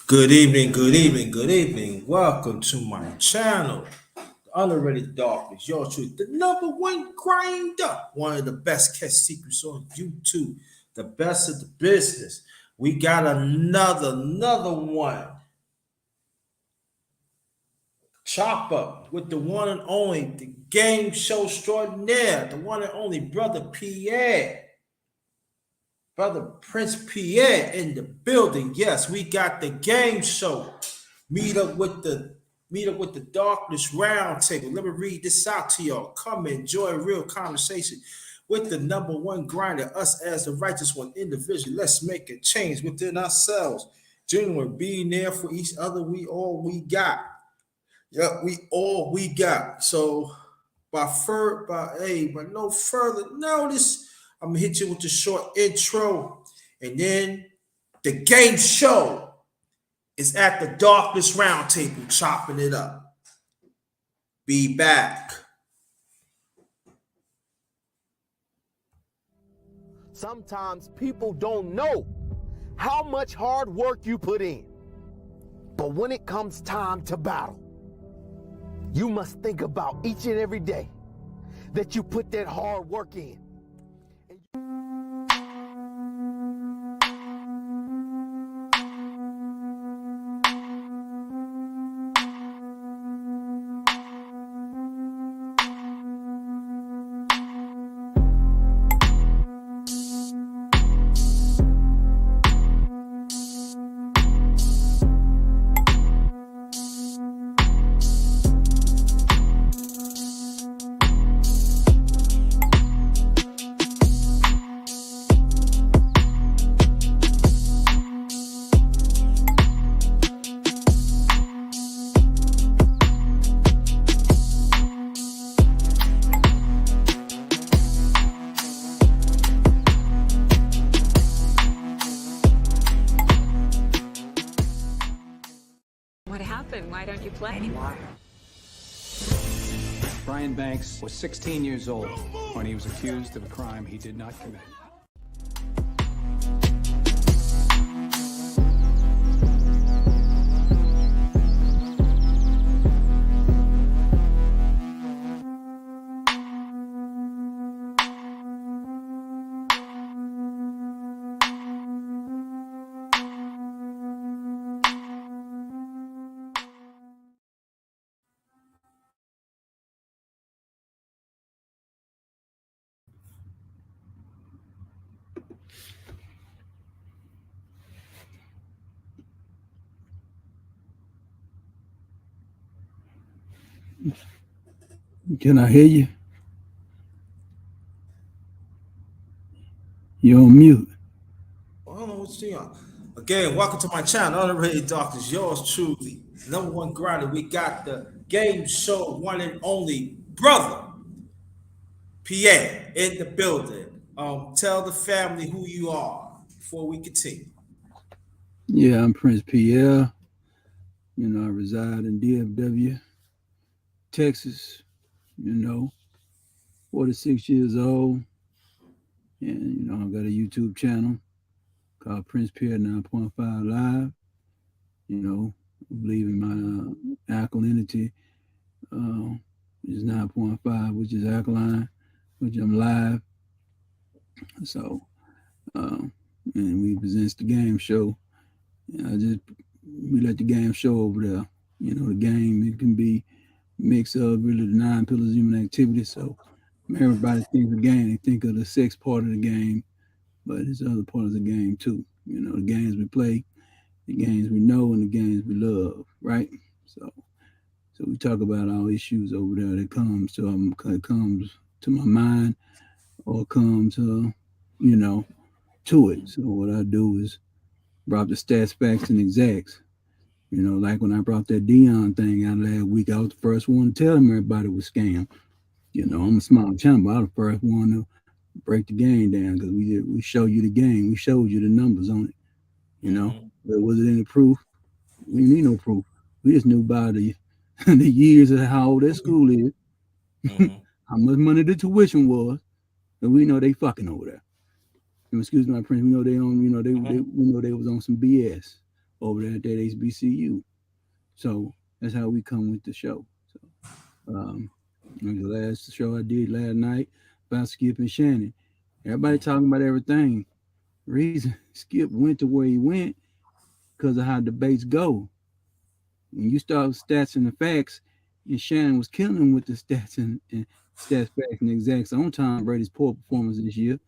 Good evening, good evening, good evening. Welcome to my channel, Underrated Darkness, your truth, the number one grinder, one of the best kept secrets on YouTube, the best of the business. We got another one. Chop up with the one and only, the game show extraordinaire, the one and only brother Pierre. Brother Prince Pierre in the building. Yes, we got the game show. Meet up with the darkness round table. Let me read this out to y'all. Come enjoy a real conversation with the number one grinder, us as the righteous one individual. Let's make a change within ourselves. Genuine being there for each other. We all we got. Yep, we all we got. So by no further notice, I'm gonna hit you with the short intro, and then the game show is at the Darkness Roundtable, chopping it up. Be back. Sometimes people don't know how much hard work you put in. But when it comes time to battle, you must think about each and every day that you put that hard work in. What happened? Why don't you play anymore? Brian Banks was 16 years old when he was accused of a crime he did not commit. Can I hear you? You're on mute. I don't know what's going on. Again, welcome to my channel, Underrated Darkness, yours truly, number one grinder. We got the game show, one and only brother Pierre in the building. Tell the family who you are before we continue. Yeah, I'm Prince Pierre. I reside in DFW, Texas, 46 years old. And, I've got a YouTube channel called Prince Pierre 9.5 Live. I believe in my alkalinity is 9.5, which is alkaline, which I'm live. So, and we presents the game show. We let the game show over there. The game, it can be mix of really the 9 pillars of human activity. So everybody thinks of the game, they think of the sex part of the game, but it's other parts of the game too. The games we play, the games we know, and the games we love, right? So we talk about all issues over there that comes to my mind or comes to it. So what I do is brought the stats, facts, and exacts. Like when I brought that Dion thing out last week, I was the first one to tell them everybody was scam. I'm a small channel, but I was the first one to break the game down because we show you the game. We showed you the numbers on it. But was it any proof? We need no proof. We just knew about the years of how old that school is, how much money the tuition was, and we know they fucking over there. Excuse my Prince. We know they on. We know they was on some BS. over there at that HBCU. So that's how we come with the show. So like the last show I did last night about Skip and Shannon. Everybody talking about everything. Reason Skip went to where he went because of how debates go. When you start with stats and the facts, and Shannon was killing him with the stats and stats, facts, and exacts on Tom Brady's poor performance this year,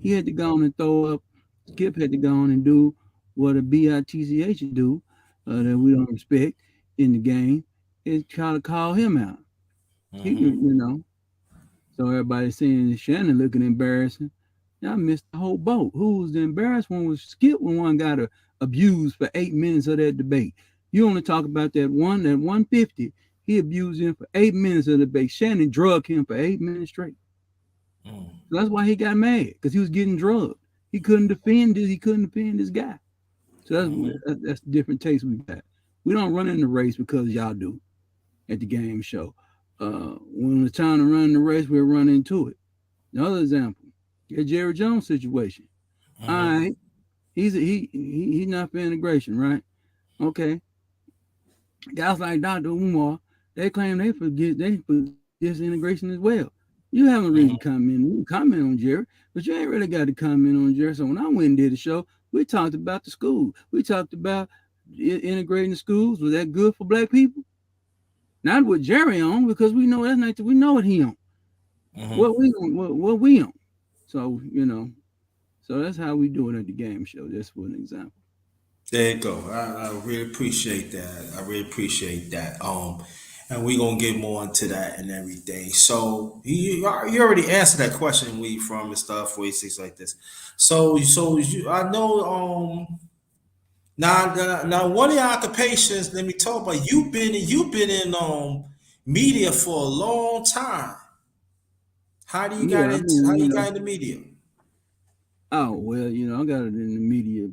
he had to go on and throw up. Skip had to go on and do what a bitch do that we don't respect in the game is try to call him out. He, you know, so everybody saying Shannon looking embarrassing. Y'all missed the whole boat. Who was the embarrassed one was Skip when one got abused for 8 minutes of that debate. You only talk about that 150. He abused him for 8 minutes of the debate. Shannon drugged him for 8 minutes straight. So that's why he got mad, because he was getting drugged. He couldn't defend this. He couldn't defend this guy. So that's the different takes we got. We don't run in the race because y'all do at the game show. When it's time to run the race, we'll run into it. Another example, the Jerry Jones situation. All right, he's not for integration, right? Okay. Guys like Dr. Umar, they claim they forget disintegration as well. You haven't really comment on Jerry, but you ain't really got to comment on Jerry. So when I went and did the show, we talked about the school. We talked about integrating the schools. Was that good for black people? Not with Jerry on, because we know that's not. We know what he on. What we on. So so that's how we do it at the game show. Just for an example. There you go. I really appreciate that. I really appreciate that. And we're gonna get more into that and everything. So you already answered that question where you from and stuff, 46 like this. So I know now one of your occupations, let me talk about you've been in media for a long time. How do you got Yeah, into how you got into media? Oh well, I got it in the media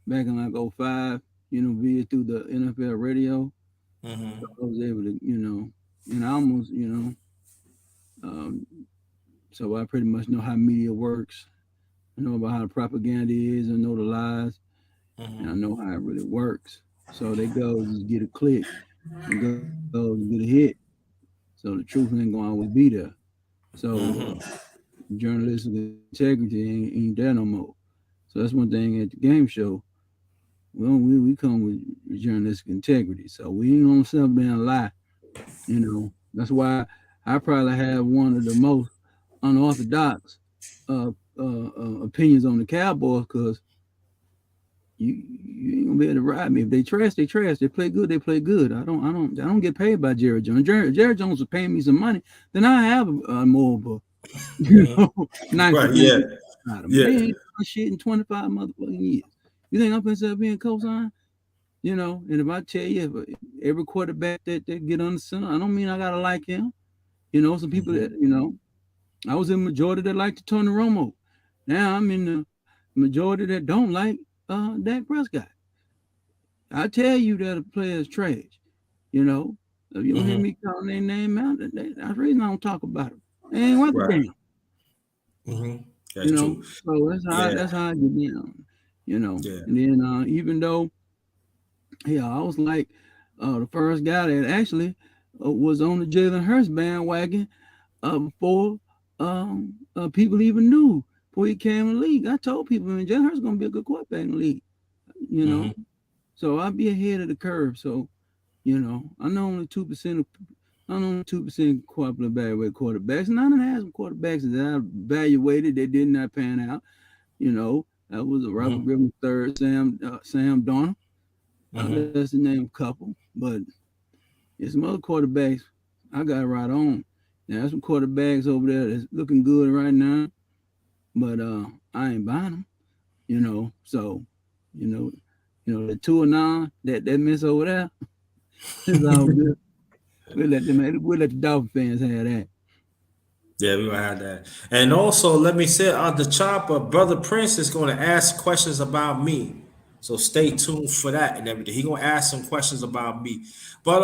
back in like '05. Via through the NFL radio. So I was able to, and I almost, um, so I pretty much know how media works. I know about how the propaganda is. I know the lies, and I know how it really works. So they go just get a click, and go get a hit. So the truth ain't gonna always be there. So journalistic integrity ain't there no more. So that's one thing at the game show. Well, we come with journalistic integrity, so we ain't gonna sit up there and lie. That's why I probably have one of the most unorthodox opinions on the Cowboys, because you ain't gonna be able to ride me. If they trash, they trash. They play good, they play good. I don't get paid by Jerry Jones. Jerry Jones is paying me some money, then I have more of a nice Right, yeah. out of Yeah. They ain't done shit in 25 motherfucking years. You think I'm gonna start being co-signed? And if I tell you, if every quarterback that get on the center, I don't mean I gotta like him. Some people that I was in the majority that like to Tony Romo. Now I'm in the majority that don't like Dak Prescott. I tell you that a player is trash. If you don't hear me calling their name out, that's the reason I don't talk about them. They ain't worth a damn. That's true. So that's how I get down. And then even though, I was like the first guy that actually was on the Jalen Hurts bandwagon before people even knew, before he came in the league. I told people, man, Jalen Hurts gonna be a good quarterback in the league. So I'll be ahead of the curve. So I know only 2% quarterback evaluate quarterbacks, and I done had some quarterbacks that I evaluated that did not pan out. That was a Robert Griffin third, Sam Darnold. That's the name of a couple, but there's some other quarterbacks I got right on. There's some quarterbacks over there that's looking good right now, but I ain't buying them. So the 2-9 that miss over there, it's all good. We'll let the Dolphin fans have that. Yeah, we're gonna have that. And also, let me say on the chopper, Brother Prince is gonna ask questions about me. So stay tuned for that and everything. He gonna ask some questions about me. But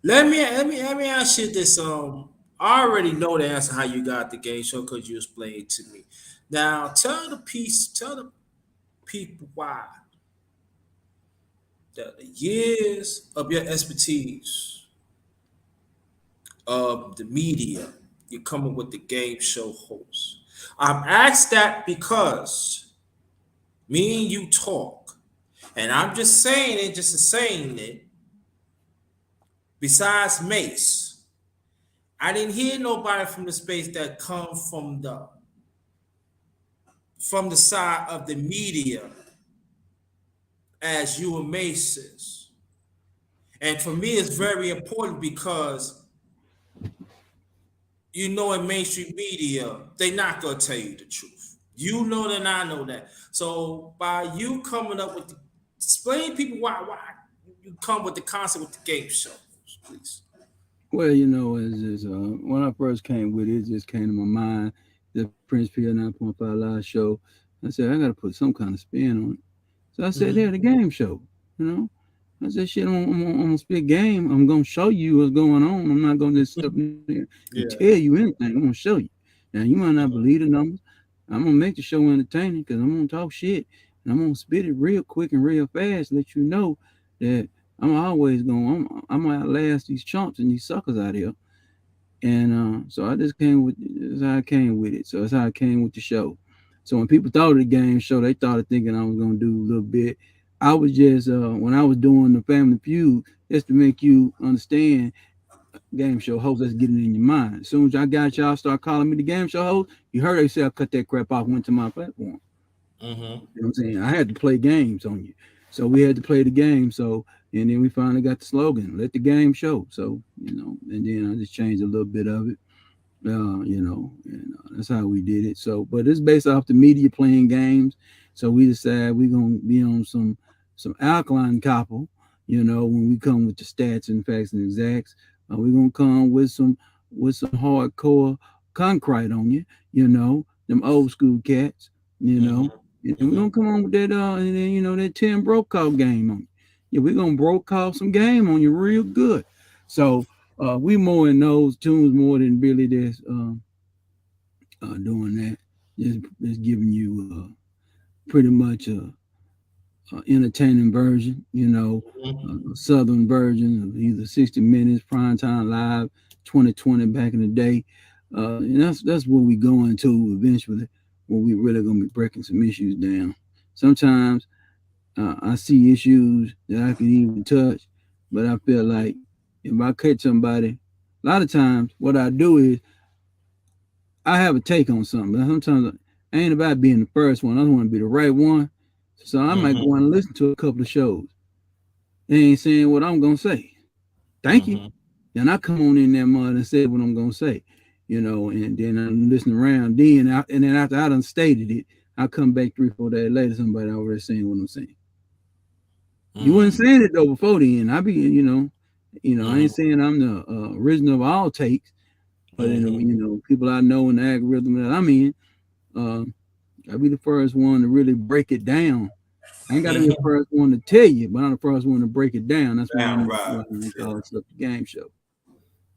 let me ask you this. I already know the answer how you got the game show because you explained it to me. Now tell the people why the years of your expertise of the media, you're coming with the game show host. I'm asked that because me and you talk, and I'm just saying it, just saying it. Besides Mace, I didn't hear nobody from the space that come from the side of the media as you and Mace is. And for me, it's very important because you know in mainstream media, they're not gonna tell you the truth. You know that, and I know that. So by you coming up with explain people why you come with the concept with the game show, please. Well, you know, as when I first came with it, it just came to my mind. The Prince Pierre 9.5 live show. I said I got to put some kind of spin on it. So I said, Mm-hmm. "There, the game show." You know, I said, "Shit, I'm gonna spit game. I'm gonna show you what's going on. I'm not gonna just sit up there and Yeah. tell you anything. I'm gonna show you. Now you might not believe the numbers. I'm gonna make the show entertaining because I'm gonna talk shit and I'm gonna spit it real quick and real fast. Let you know that I'm always going. I'm gonna outlast these chumps and these suckers out here." And so I just came with that's how I came with it. So that's how I came with the show. So when people thought of the game show, they started thinking I was gonna do a little bit. I was just when I was doing the Family Feud, just to make you understand, game show host, let's get it in your mind. As soon as I got y'all start calling me the game show host, you heard they say I cut that crap off, went to my platform. Mm-hmm. You know what I'm saying? I had to play games on you. So we had to play the game. So and then we finally got the slogan, let the game show. So, you know, and then I just changed a little bit of it. You know, and that's how we did it. So, but it's based off the media playing games. So we decided we're gonna be on some alkaline copper. You know, when we come with the stats and facts and exacts, we're gonna come with some hardcore concrete on you. You know, them old school cats. You know, and we're Mm-hmm. gonna come on with that. And then you know that 10 broke call game on you. Yeah, we're gonna broke call some game on you real good. So we more in those tunes more than Billy that's doing that. Just giving you pretty much a entertaining version, you know, a southern version of either 60 Minutes, Primetime Live, 2020 back in the day. And that's what we going to eventually, when we really gonna be breaking some issues down. Sometimes I see issues that I can even touch, but I feel like if I catch somebody, a lot of times what I do is I have a take on something. But sometimes I ain't about being the first one. I want to be the right one. So I might go and listen to a couple of shows. They ain't saying what I'm gonna say. Thank you. Mm-hmm. Then I come on in that mud and say what I'm gonna say, you know, and then I'm listening around. And then after I done stated it, I come back 3-4 days later, somebody already saying what I'm saying. You wasn't saying it though before then. I be, I ain't saying I'm the original of all takes, but people I know in the algorithm that I'm in, I'll be the first one to really break it down. I ain't got to be the first one to tell you, but I'm the first one to break it down. That's why Down, why right. we call it the game show.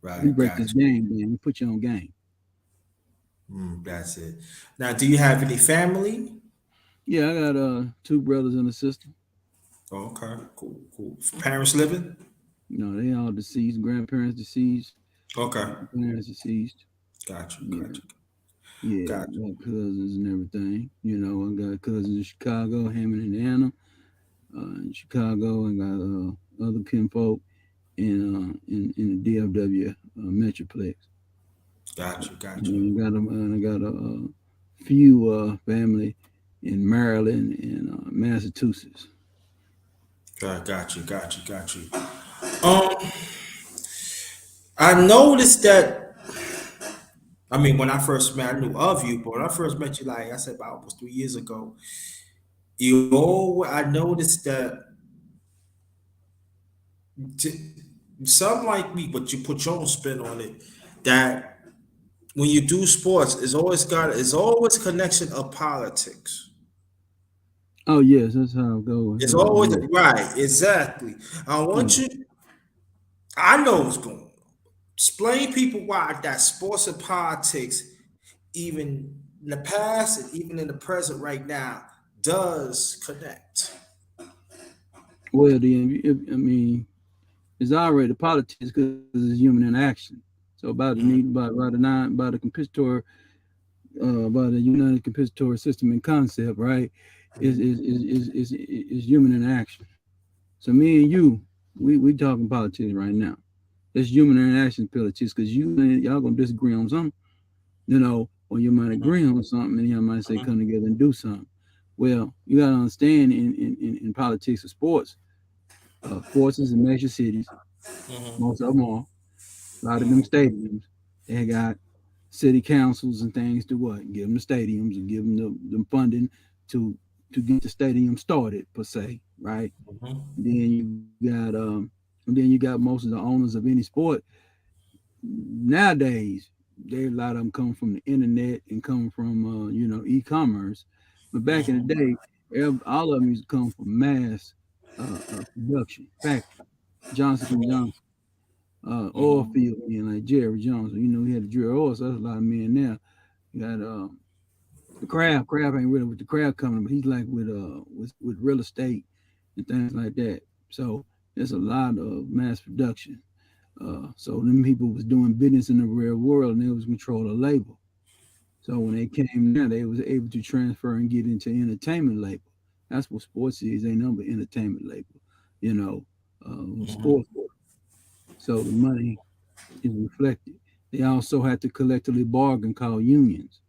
We Right, break this gotcha. game down. We put you on game. That's it. Now, do you have any family? Yeah, I got 2 brothers and a sister. Okay, cool, cool. Parents living? You know, they all deceased. Grandparents deceased. Okay, Parents deceased. gotcha, Yeah, gotcha, yeah. gotcha. Got cousins and everything. You know, I got cousins in Chicago, Hammond, Indiana. In Chicago, I got other kinfolk in the DFW Metroplex. Gotcha, gotcha. And I got a few family in Maryland and Massachusetts. Got you, got you, got you. Um, I noticed that. I mean, when I first met, I knew of you, but when I first met you, like I said, about almost 3 years ago, I noticed that t- some like me, but you put your own spin on it. That when you do sports, it's always a connection of politics. Oh yes, that's how it goes. It's Hell always yeah. right, exactly. I want Yeah. you. I know what's going on. Explain people why that sports and politics, even in the past and even in the present right now, does connect. Well, I mean, it's already politics because it's human interaction. So about the Mhm. need by the compensatory by the United Compensatory System and concept, right? Is human interaction. So me and you, we talking politics right now. It's human interaction politics because y'all gonna disagree on something, or you might Mhm. agree on something, and y'all might say Mhm. come together and do something. Well, you gotta understand in politics or sports, forces in major cities, Mhm. most of them are, a lot of them stadiums, they got city councils and things to what? Give them the stadiums and give them the funding to to get the stadium started per se, right? Mhm. Then you got most of the owners of any sport nowadays. A lot of them come from the internet and come from e-commerce, but back in the Mhm. day, all of them used to come from mass production factory. Johnson and Johnson, oil Mhm. field men like Jerry Johnson. He had to drill oil, so that's a lot of men now. You got the Kraft. Kraft ain't really with the Kraft company, but he's like with real estate and things like that. So there's a lot of mass production. So them people was doing business in the real world and they was control of labor. So when they came there, they was able to transfer and get into entertainment labor. That's what sports is. Ain't nothing but entertainment labor, you know, Mhm. sports. So the money is reflected. They also had to collectively bargain called unions.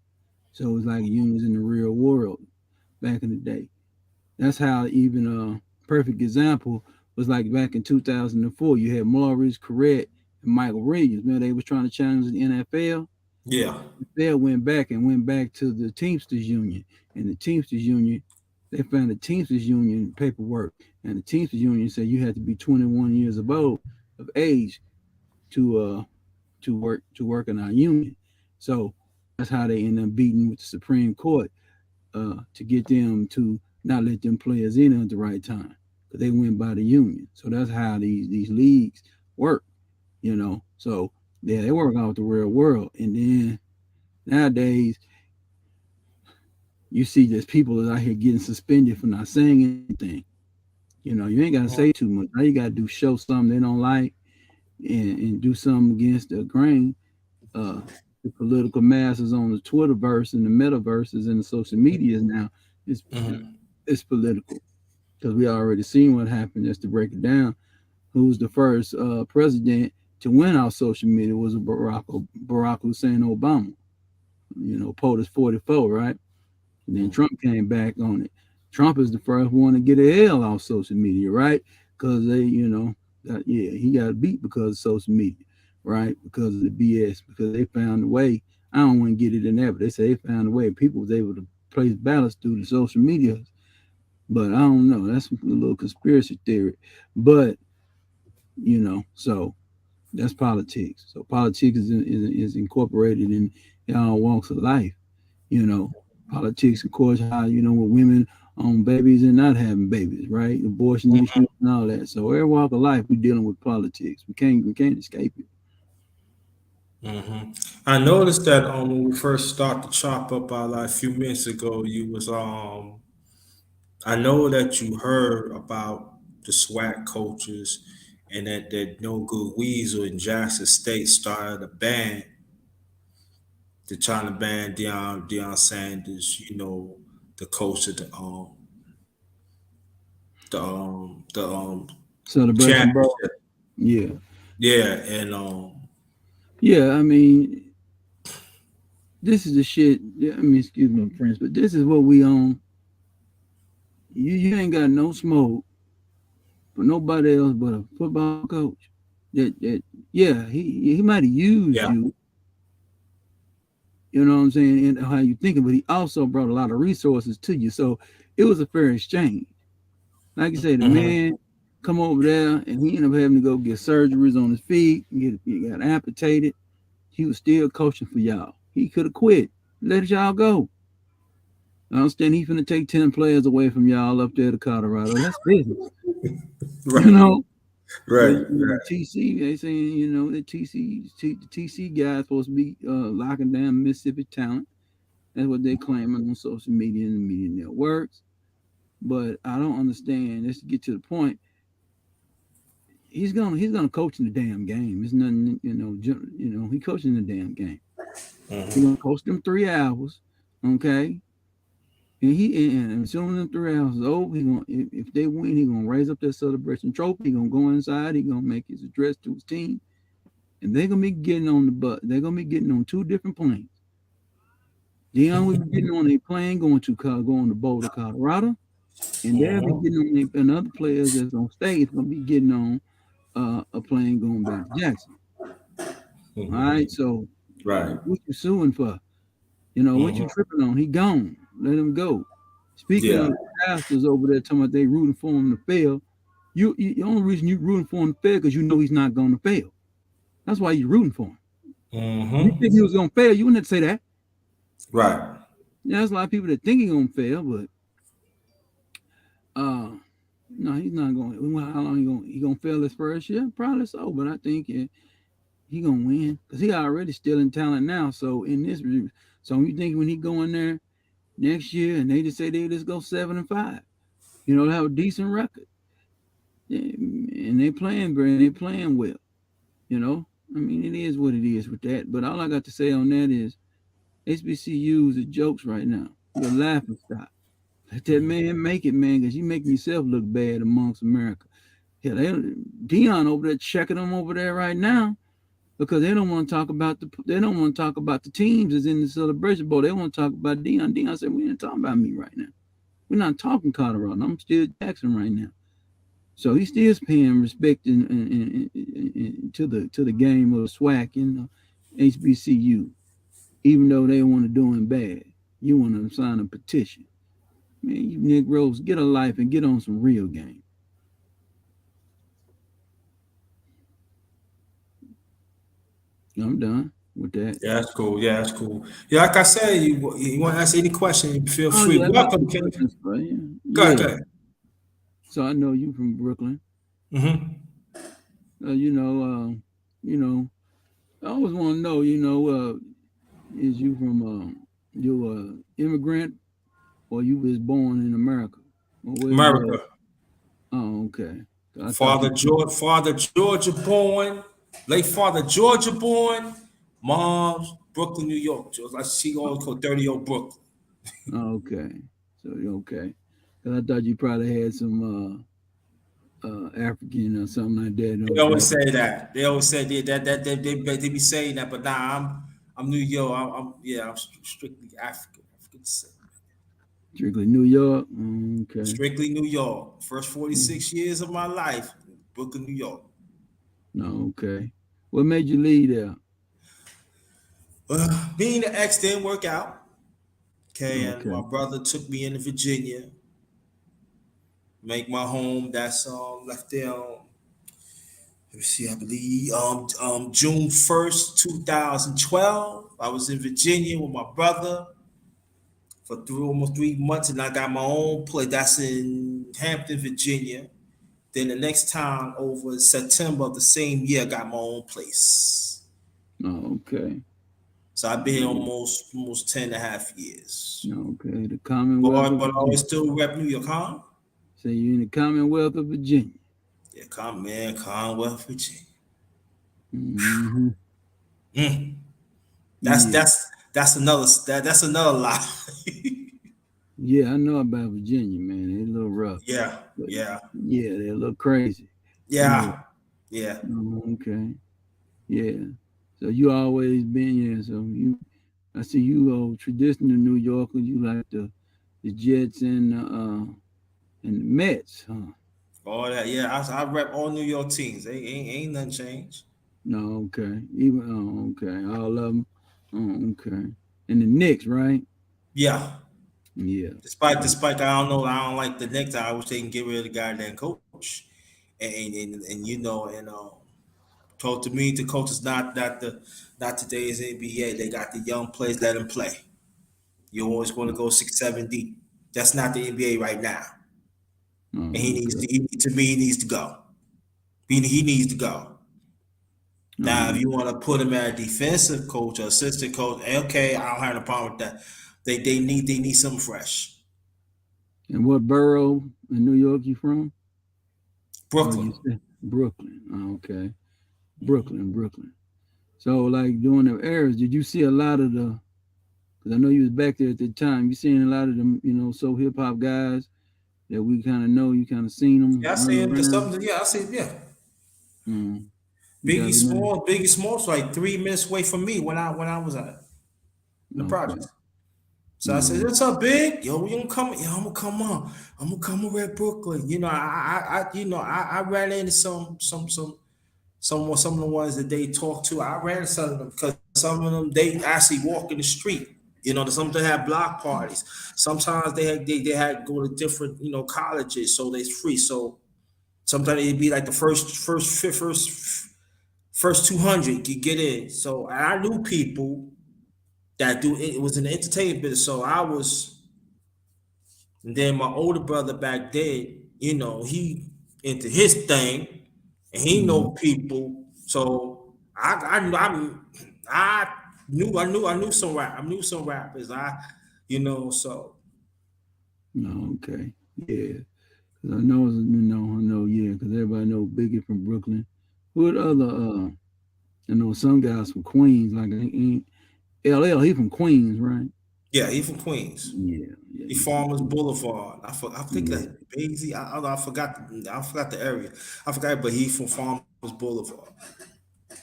So it was like unions in the real world back in the day. That's how even a perfect example was like back in 2004. You had Maurice Corrett and Michael Williams. Man, they was trying to challenge the NFL. Yeah. They went back to the Teamsters Union, and the Teamsters Union, they found the Teamsters Union paperwork, and the Teamsters Union said you had to be 21 years of age to work in our union. So that's how they end up beating with the Supreme Court to get them to not let them players in at the right time because they went by the union. So that's how these leagues work, So yeah, they work out the real world, and then nowadays you see there's people that out here getting suspended for not saying anything. You ain't gotta say too much. All you gotta do show something they don't like and do something against the grain. uh, the political masses on the Twitterverse and the metaverses and the social medias now is Mhm. it's political because we already seen what happened. Just to break it down, who was the first president to win our social media was Barack Hussein Obama. POTUS 44, right? And then Mhm. Trump came back on it. Trump is the first one to get a L off social media, right? Because he got beat because of social media, right? Because of the BS, because they found a way. I don't want to get it in there, but they say they found a way. People was able to place ballots through the social media, but I don't know. That's a little conspiracy theory, but so that's politics. So politics is incorporated in all walks of life. you know, Politics, of course, how, with women on babies and not having babies, right? Abortion issues and all that. So every walk of life, we're dealing with politics. We can't escape it. Mhm. I noticed that when we first started to chop up our like a few minutes ago, you was I know that you heard about the SWAT coaches and that no good Weasel in Jackson State started a band. They're trying to ban Deion Sanders, the coach of the Celebration Bowl. championship. Yeah. Yeah, and Yeah, I mean, this is the shit. Yeah, I mean, excuse my friends, but this is what we own. You ain't got no smoke for nobody else but a football coach. That yeah, he might have used yeah. you, you know what I'm saying, and how you thinking, but he also brought a lot of resources to you. So it was a fair exchange. Like you say, the Hmm. man come over there and he ended up having to go get surgeries on his feet, he got amputated. He was still coaching for y'all. He could have quit, let y'all go. I understand he finna take 10 players away from y'all up there to Colorado. That's business, you Right, know. But right, TC, they saying, the TC guy is supposed to be locking down Mississippi talent. That's what they claiming on social media and the media networks. But I don't understand. Let's get to the point. he's gonna coach in the damn game. It's nothing, he coaching the damn game. He's gonna coach them 3 hours, okay? And as soon as them 3 hours is over, he gonna if they win, he gonna raise up that celebration trophy. He gonna go inside. He gonna make his address to his team, and they're gonna be getting on the bus. They're gonna be getting on 2 different planes. Deion will be getting on a plane going to Boulder, Colorado, and they'll be getting on and other players that's on stage gonna be getting on a plane going back to Jackson. All right, so what you suing for? What you tripping on? He gone. Let him go. Speaking of the pastors over there talking about they rooting for him to fail, the only reason you rooting for him to fail because you know he's not going to fail. That's why you're rooting for him. If you think he was going to fail, you wouldn't have to say that. Right. Yeah, there's a lot of people that think he's going to fail, but no, he's not going. How long he going to fail his first year? Probably so, but I think he going to win because he already still in talent now. So so you think when he go in there next year and they just say they just go 7-5, they have a decent record, and they playing great, they playing well, I mean, it is what it is with that. But all I got to say on that is HBCUs are jokes right now. You're laughing stock. Let that man make it, man, because you making yourself look bad amongst America. Yeah, Deion over there checking them over there right now. Because they don't want to talk about the teams that's in the Celebration Bowl. They want to talk about Deion. Deion said, "We ain't talking about me right now. We're not talking Colorado. I'm still Jackson right now." So he still paying respect to the game of SWAC and HBCU, even though they want to do him bad. You want to sign a petition, man? You Negroes, get a life and get on some real game. I'm done with that. Yeah, that's cool. Yeah, that's cool. Yeah, like I said, you want to ask any question, feel free. Yeah, Welcome, questions, Go ahead. So I know you from Brooklyn. I always want to know, is you from you immigrant or you was born in America? America. Oh, okay. Father Georgia born, late Father Georgia born, mom's Brooklyn, New York. Like she always called dirty old Brooklyn. Okay. So okay. Cause I thought you probably had some African or something like that. They always say that. They always say that they be saying that, but nah, I'm New York. I'm strictly African. Strictly New York. Okay. Strictly New York. First 46 years of my life, Brooklyn, New York. No, okay. What made you leave there? Being an ex didn't work out. Okay, and my brother took me into Virginia. Make my home. That's left there. Let me see. I believe June 1st, 2012. I was in Virginia with my brother for almost 3 months, and I got my own place. That's in Hampton, Virginia. Then the next time over September of the same year, I got my own place. Oh, okay. So I've been here almost 10.5 years. Okay, the Commonwealth. But I always still rep New York, huh? So you're in the Commonwealth of Virginia. Yeah, Commonwealth, Virginia. That's another lie. Yeah, I know about Virginia, man. They're a little rough. Yeah. Yeah, they're a little crazy. Yeah. Okay. Yeah. So you always been so I see you traditional New Yorker. You like the Jets and the Mets, huh? All that, yeah. I rep all New York teams. Ain't nothing changed. No, okay. Okay. All of them. Oh, okay. And the Knicks, right? Yeah. Yeah. Despite I don't like the Knicks. I wish they can get rid of the goddamn coach. And told to me the coach is not today's NBA. They got the young players, let them play. You always want to go 6-7 deep. That's not the NBA right now. And he needs to go. He needs to go. Now, if you want to put him as a defensive coach or assistant coach, okay, I don't have no problem with that. They need something fresh. And what borough in New York you from? Brooklyn. Brooklyn. Okay. Brooklyn. So like during the eras, did you see a lot of the? Because I know you was back there at the time. You seen a lot of them, so hip hop guys that we kind of know. You kind of seen them Yeah, I see running him. There's around. something. Yeah, I see. Yeah, Mm. You got the name? Biggie Smalls, like 3 minutes away from me when I was at the Okay. project. So I said, Mm. "What's up, Big? Yo, you gonna come? Yeah, I'm gonna come on. I'm gonna come over at Brooklyn. I ran into some of the ones that they talked to. I ran into some of them because some of them they actually walk in the street. Some of them had block parties. Sometimes they had to go to different colleges, so they free. So sometimes it'd be like the first 200 could get in. So I knew people that do it was in the entertainment business. So I was, and then my older brother back then, he into his thing, and he know Mm. people. So I knew some rap. I knew some rappers. So Okay. Yeah. 'Cause I know. Yeah. Because everybody know Biggie from Brooklyn. What other? I know some guys from Queens. Like LL. He from Queens, right? yeah, he from Queens. Yeah. Yeah. He He from Farmers Queens. Boulevard. I think Yeah. that's Basie. I forgot the area. I forgot, but he from Farmers Boulevard.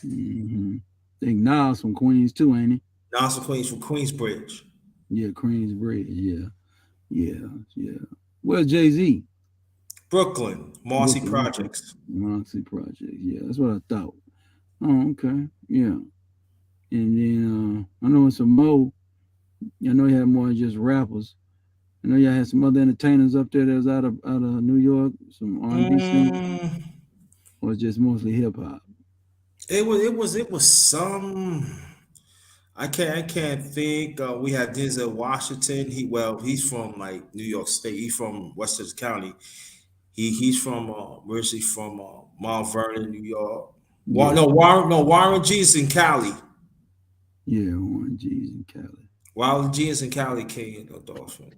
Mm-hmm. I think Nas from Queens too, ain't he? Now Queens from Queensbridge. Yeah, Queensbridge. Yeah, yeah. Where's Jay Z? Brooklyn, Marcy Brooklyn. Okay. Projects. Moxie Project. Yeah, that's what I thought. Oh, okay. Yeah. And then I know some more. I know you had more than just rappers. I know y'all had some other entertainers up there that was out of New York, some R&B singers, Mm, or just mostly hip hop. it was some. I can't think. We had Denzel Washington. He's from like New York State. He's from Westchester County. He's from where's he from? Mount Vernon, New York. Yeah, Warren G's in Cali. yeah, Warren G's and Cali. Warren G's in Cali came the dogs from. Yeah.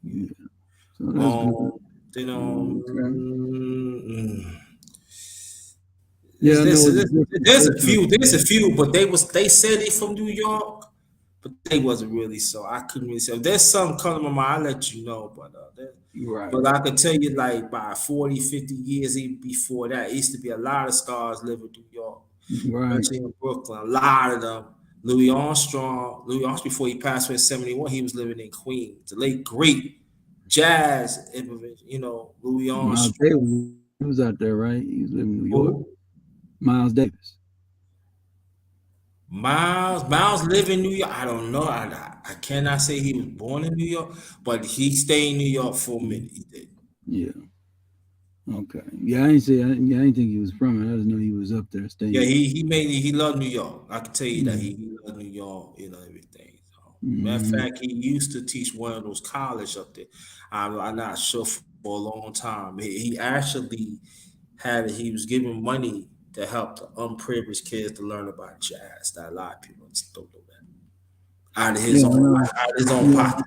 Yeah, so that's good. Um, then Okay. mm, Yeah, I know it's there's a different. few, but they said they from New York, but they wasn't really. So I couldn't really say. If there's some coming to my mind, I'll let you know. Right, But I could tell you like by 40, 50 years even before that, it used to be a lot of stars living in New York, right. especially in Brooklyn. A lot of them. Louis Armstrong before he passed away in 71, he was living in Queens. The late great jazz immigrant, Louis Miles Armstrong. Davis, he was out there, right? He was living in New York. Who? Miles Davis. Miles lived in New York. I don't know. I cannot say he was born in New York, but he stayed in New York for a minute. He did. Yeah. Okay. Yeah, I ain't say. Yeah, I didn't think he was from it. I just know he was up there Yeah, staying. he loved New York. I can tell you that Mm-hmm. he loved New York, everything. So, matter of Mm-hmm. fact, he used to teach one of those colleges up there. I'm not sure for a long time. He actually he was giving money to help the unprivileged kids to learn about jazz. That a lot of people just don't know that. Yeah, I know. Out of his own Yeah. pocket.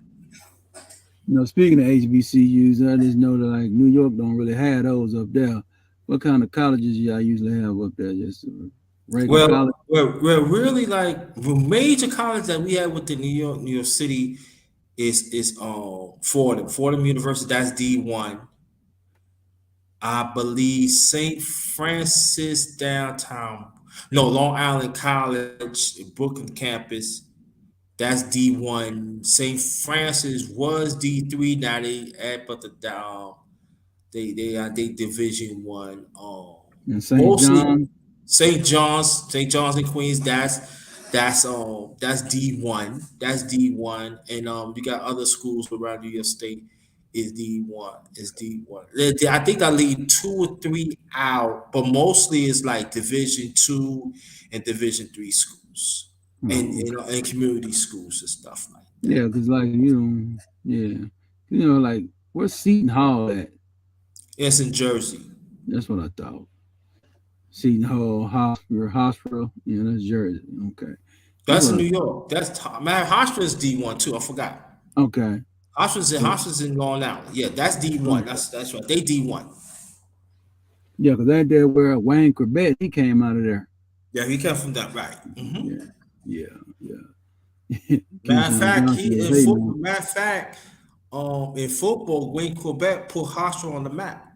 Speaking of HBCUs, I just know that like New York don't really have those up there. What kind of colleges y'all usually have up there? Just regular college? We're really like the major college that we have within New York City is Fordham University. That's D1. I believe St. Francis downtown. No, Long Island College, Brooklyn campus. That's D1. St. Francis was D3. Now they add, but they Division 1. And St. Mostly John? St. John's in Queens. That's D1. That's D1. And you got other schools around New York State is D1. Is D1. I think I leave 2 or 3 out, but mostly it's like Division 2 and Division 3 schools, and Oh, and community schools and stuff like that. yeah, because like yeah, like where's Seton Hall at? It's in Jersey. That's what I thought. Seton Hall Hospital. Yeah, that's Jersey. Okay, that's That's what in I New thought. York. Man. Hofstra's D1 too. I forgot. Okay, Hofstra's in so Hofstra's in Long Island. Yeah, that's D1. okay, That's right. They D1. Yeah, because that there where Wayne Corbett, he came out of there. Yeah, he came from that, right? Yeah, yeah, yeah. Matter of Keyshawn fact, Johnson he was in hating football. on. Matter of fact, in football, Wayne Quebec put Hofstra on the map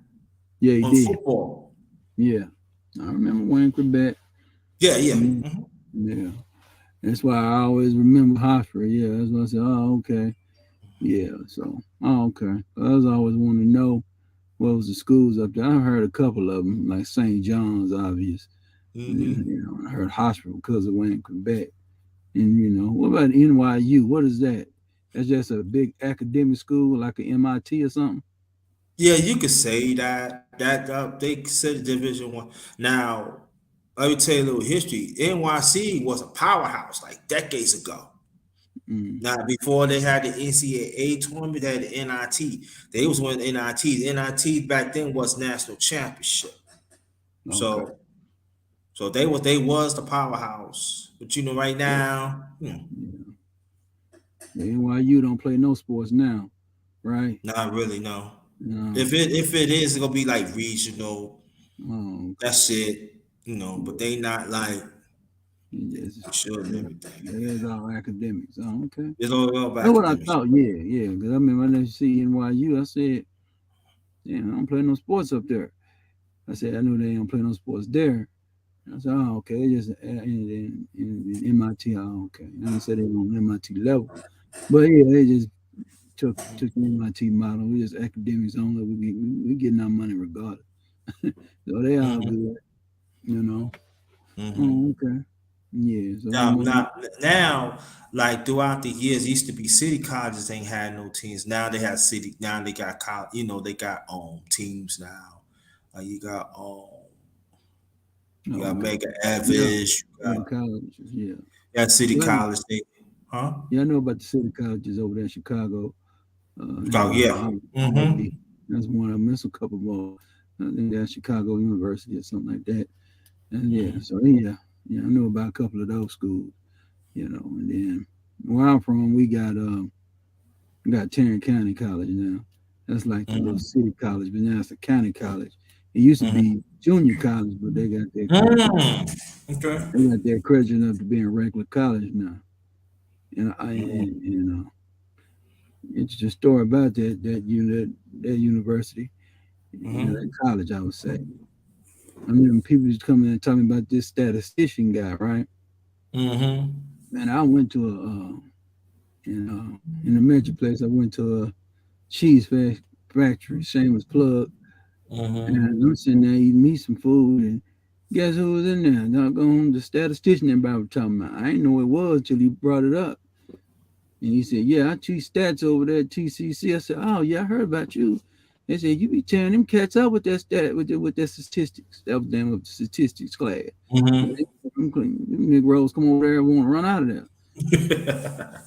Yeah, he on did. football. Yeah, I remember Wayne Corbett. Yeah, yeah. Yeah, yeah. That's why I always remember Hofstra. Yeah, that's why I said, oh, okay. Yeah, so, oh, okay. I was always wanting to know what was the schools up there. I heard a couple of them, like St. John's, obvious. And then, Mm-hmm. you know, I heard hospital because of Wayne Quebec. And, you know, what about NYU? What is that? That's just a big academic school like an MIT or something? Yeah, you could say that they consider Division One. Now, let me tell you a little history. NYC was a powerhouse like decades ago. Mm, Now, before they had the NCAA tournament, they had the NIT. They was winning NIT. NIT back then was national championship. okay. So they was the powerhouse. But you know, right Yeah. now, Yeah. The NYU don't play no sports now, right? not really. No. No. If it is, it's gonna be like regional. Oh, okay. That's it. But Yeah. they not like Yes. sure and Yeah. everything. That is all academics. Oh, okay. It's all about That's what I academics. thought. Yeah, yeah. Because I remember when I see NYU, I said, yeah, I don't play no sports up there. I said, I knew they don't play no sports there. I said, oh, okay. They just in MIT. Oh, okay. And I said they were on MIT level. But yeah, they just took the MIT model. We just academics only. We getting our money regardless. So they all Hmm. good, you know. Hmm. Oh, okay. Yeah. So Now, I'm now, like throughout the years, it used to be city colleges ain't had no teams. Now they have city. Now they got they got teams now. You oh, got okay. Mega Yeah. Avish. Yeah. Colleges. Yeah. You got City Yeah. College. Huh? Yeah. I know about the city colleges over there in Chicago. Oh yeah. RD. Mm-hmm. That's one. I missed a couple more. I think that's Chicago University or something like that. And yeah, Mm-hmm. so yeah, yeah, I know about a couple of those schools, you know. And then where I'm from, we got Tarrant County College now. That's like the little Mm-hmm. city college, but now it's a county college. It used to Mm-hmm. be junior college, but Okay. they got their credit up to being regular college now. Mm-hmm. And you know, it's just a story about that university, you know, that Mm-hmm. college, I would say. I mean, people just come in and talking about this statistician guy, right? Mm-hmm. Man, I went to in the Metro place. I went to a factory, shameless plug, and Mm-hmm. I'm sitting there eating me some food, and guess who was in there? Doggone the statistician everybody was talking about. I didn't know it was till he brought it up, and he said, "Yeah, I teach stats over there at TCC." I said, "Oh yeah, I heard about you." They said, "You be tearing them cats up with that stat with their statistics." That was them with the statistics class. Mm-hmm. Them Negroes come over there and want to run out of there.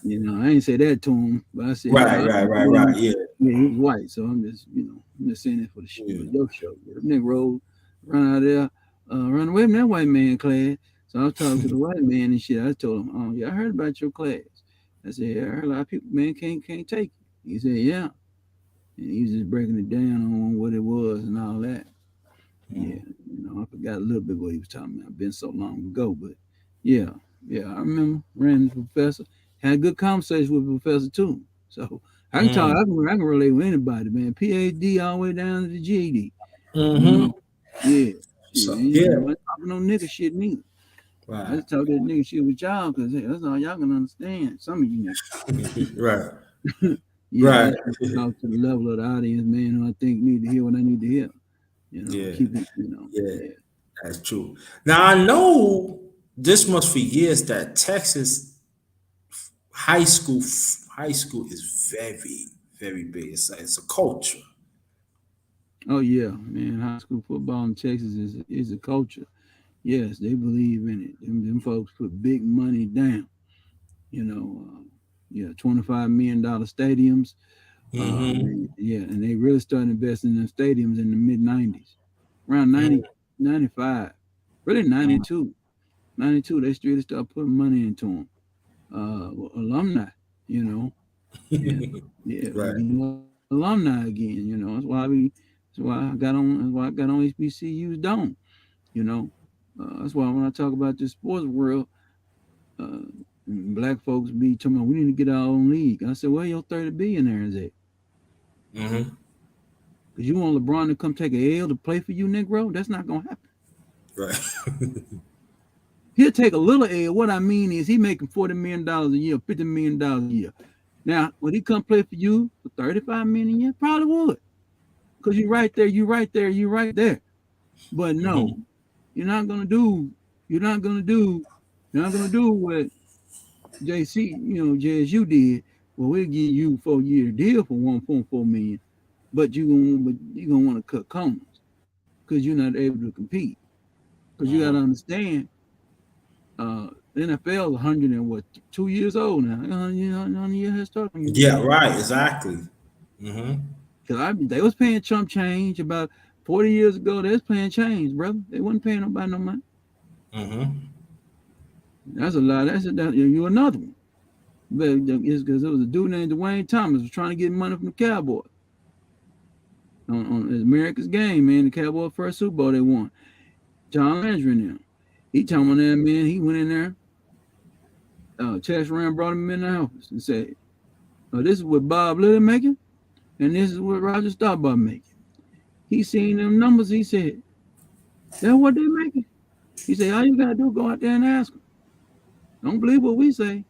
You know, I ain't say that to him, but I said, Right, right, right, right. Yeah. yeah, he was white, so I'm just, I'm just saying it for Yeah. your show. Yeah, the Negro run out there, run away from that white man class. So I was talking to the white man and shit. I told him, oh yeah, I heard about your class. I said, yeah, I heard a lot of people, man, can't take it. He said, yeah, and he was just breaking it down on what it was and all that. Yeah, I forgot a little bit what he was talking about. Been so long ago, but yeah, yeah, I remember ran the professor, had a good conversation with the professor too. So I can talk, Mm-hmm. I can relate with anybody, man. PhD all the way down to the GED. You Mm-hmm. know, yeah, shit, So ain't yeah. nobody talking no nigga shit neither. I Right. just talk that nigga shit with y'all because hey, that's all y'all can understand. Some of you Right. niggas. Yeah, I Right. just talk to the level of the audience, man, who I think need to hear what I need to hear. Yeah. Keep it, Yeah. yeah. That's true. Now I know this much for years that Texas high school high school is very very big. It's a culture. Oh yeah, man. High school football in Texas is a culture. Yes, they believe in it. Them folks put big money down. You know, yeah, $25 million stadiums. Mm-hmm. Yeah, and they really started investing in them stadiums in the mid 90s, around 90, 95, really 92, 92. They really started putting money into them. Alumni, you know, and yeah, we Right. get alumni again. That's why we That's why I got on. That's why I got on HBCU's dome. You know, that's why when I talk about this sports world, black folks be talking about we need to get our own league. I said, where your 30 billionaires at? Mm-hmm. Because you want LeBron to come take a L to play for you, Negro? That's not gonna happen. Right. He'll take a little L. What I mean is he making $40 million a year, $50 million a year. Now, when he come play for you for $35 million a year, probably would. Because you're right there, you're right there, you're right there. But no, Mm-hmm. you're not gonna do what JC, JSU did. Well, we'll give you a 4-year deal for $1.4 million, but you're gonna want to cut corners because you're not able to compete. Because you gotta understand, the NFL is 102 years old now. How many years has started? Yeah, right, exactly. Mm-hmm. Because they was paying chump change about 40 years ago. They was paying change, brother. They wasn't paying nobody no money. Mm-hmm. That's a lot. You're another one. But it's because it was a dude named Dwayne Thomas was trying to get money from the Cowboys on America's game, man. The Cowboys' first Super Bowl they won. John Landry and them. He told me that, man. He went in there. Chess Ram brought him in the office and said, this is what Bob Little making, and this is what Roger Staubach making. He seen them numbers. He said, that's what they're making. He said, all you got to do is go out there and ask them. Don't believe what we say.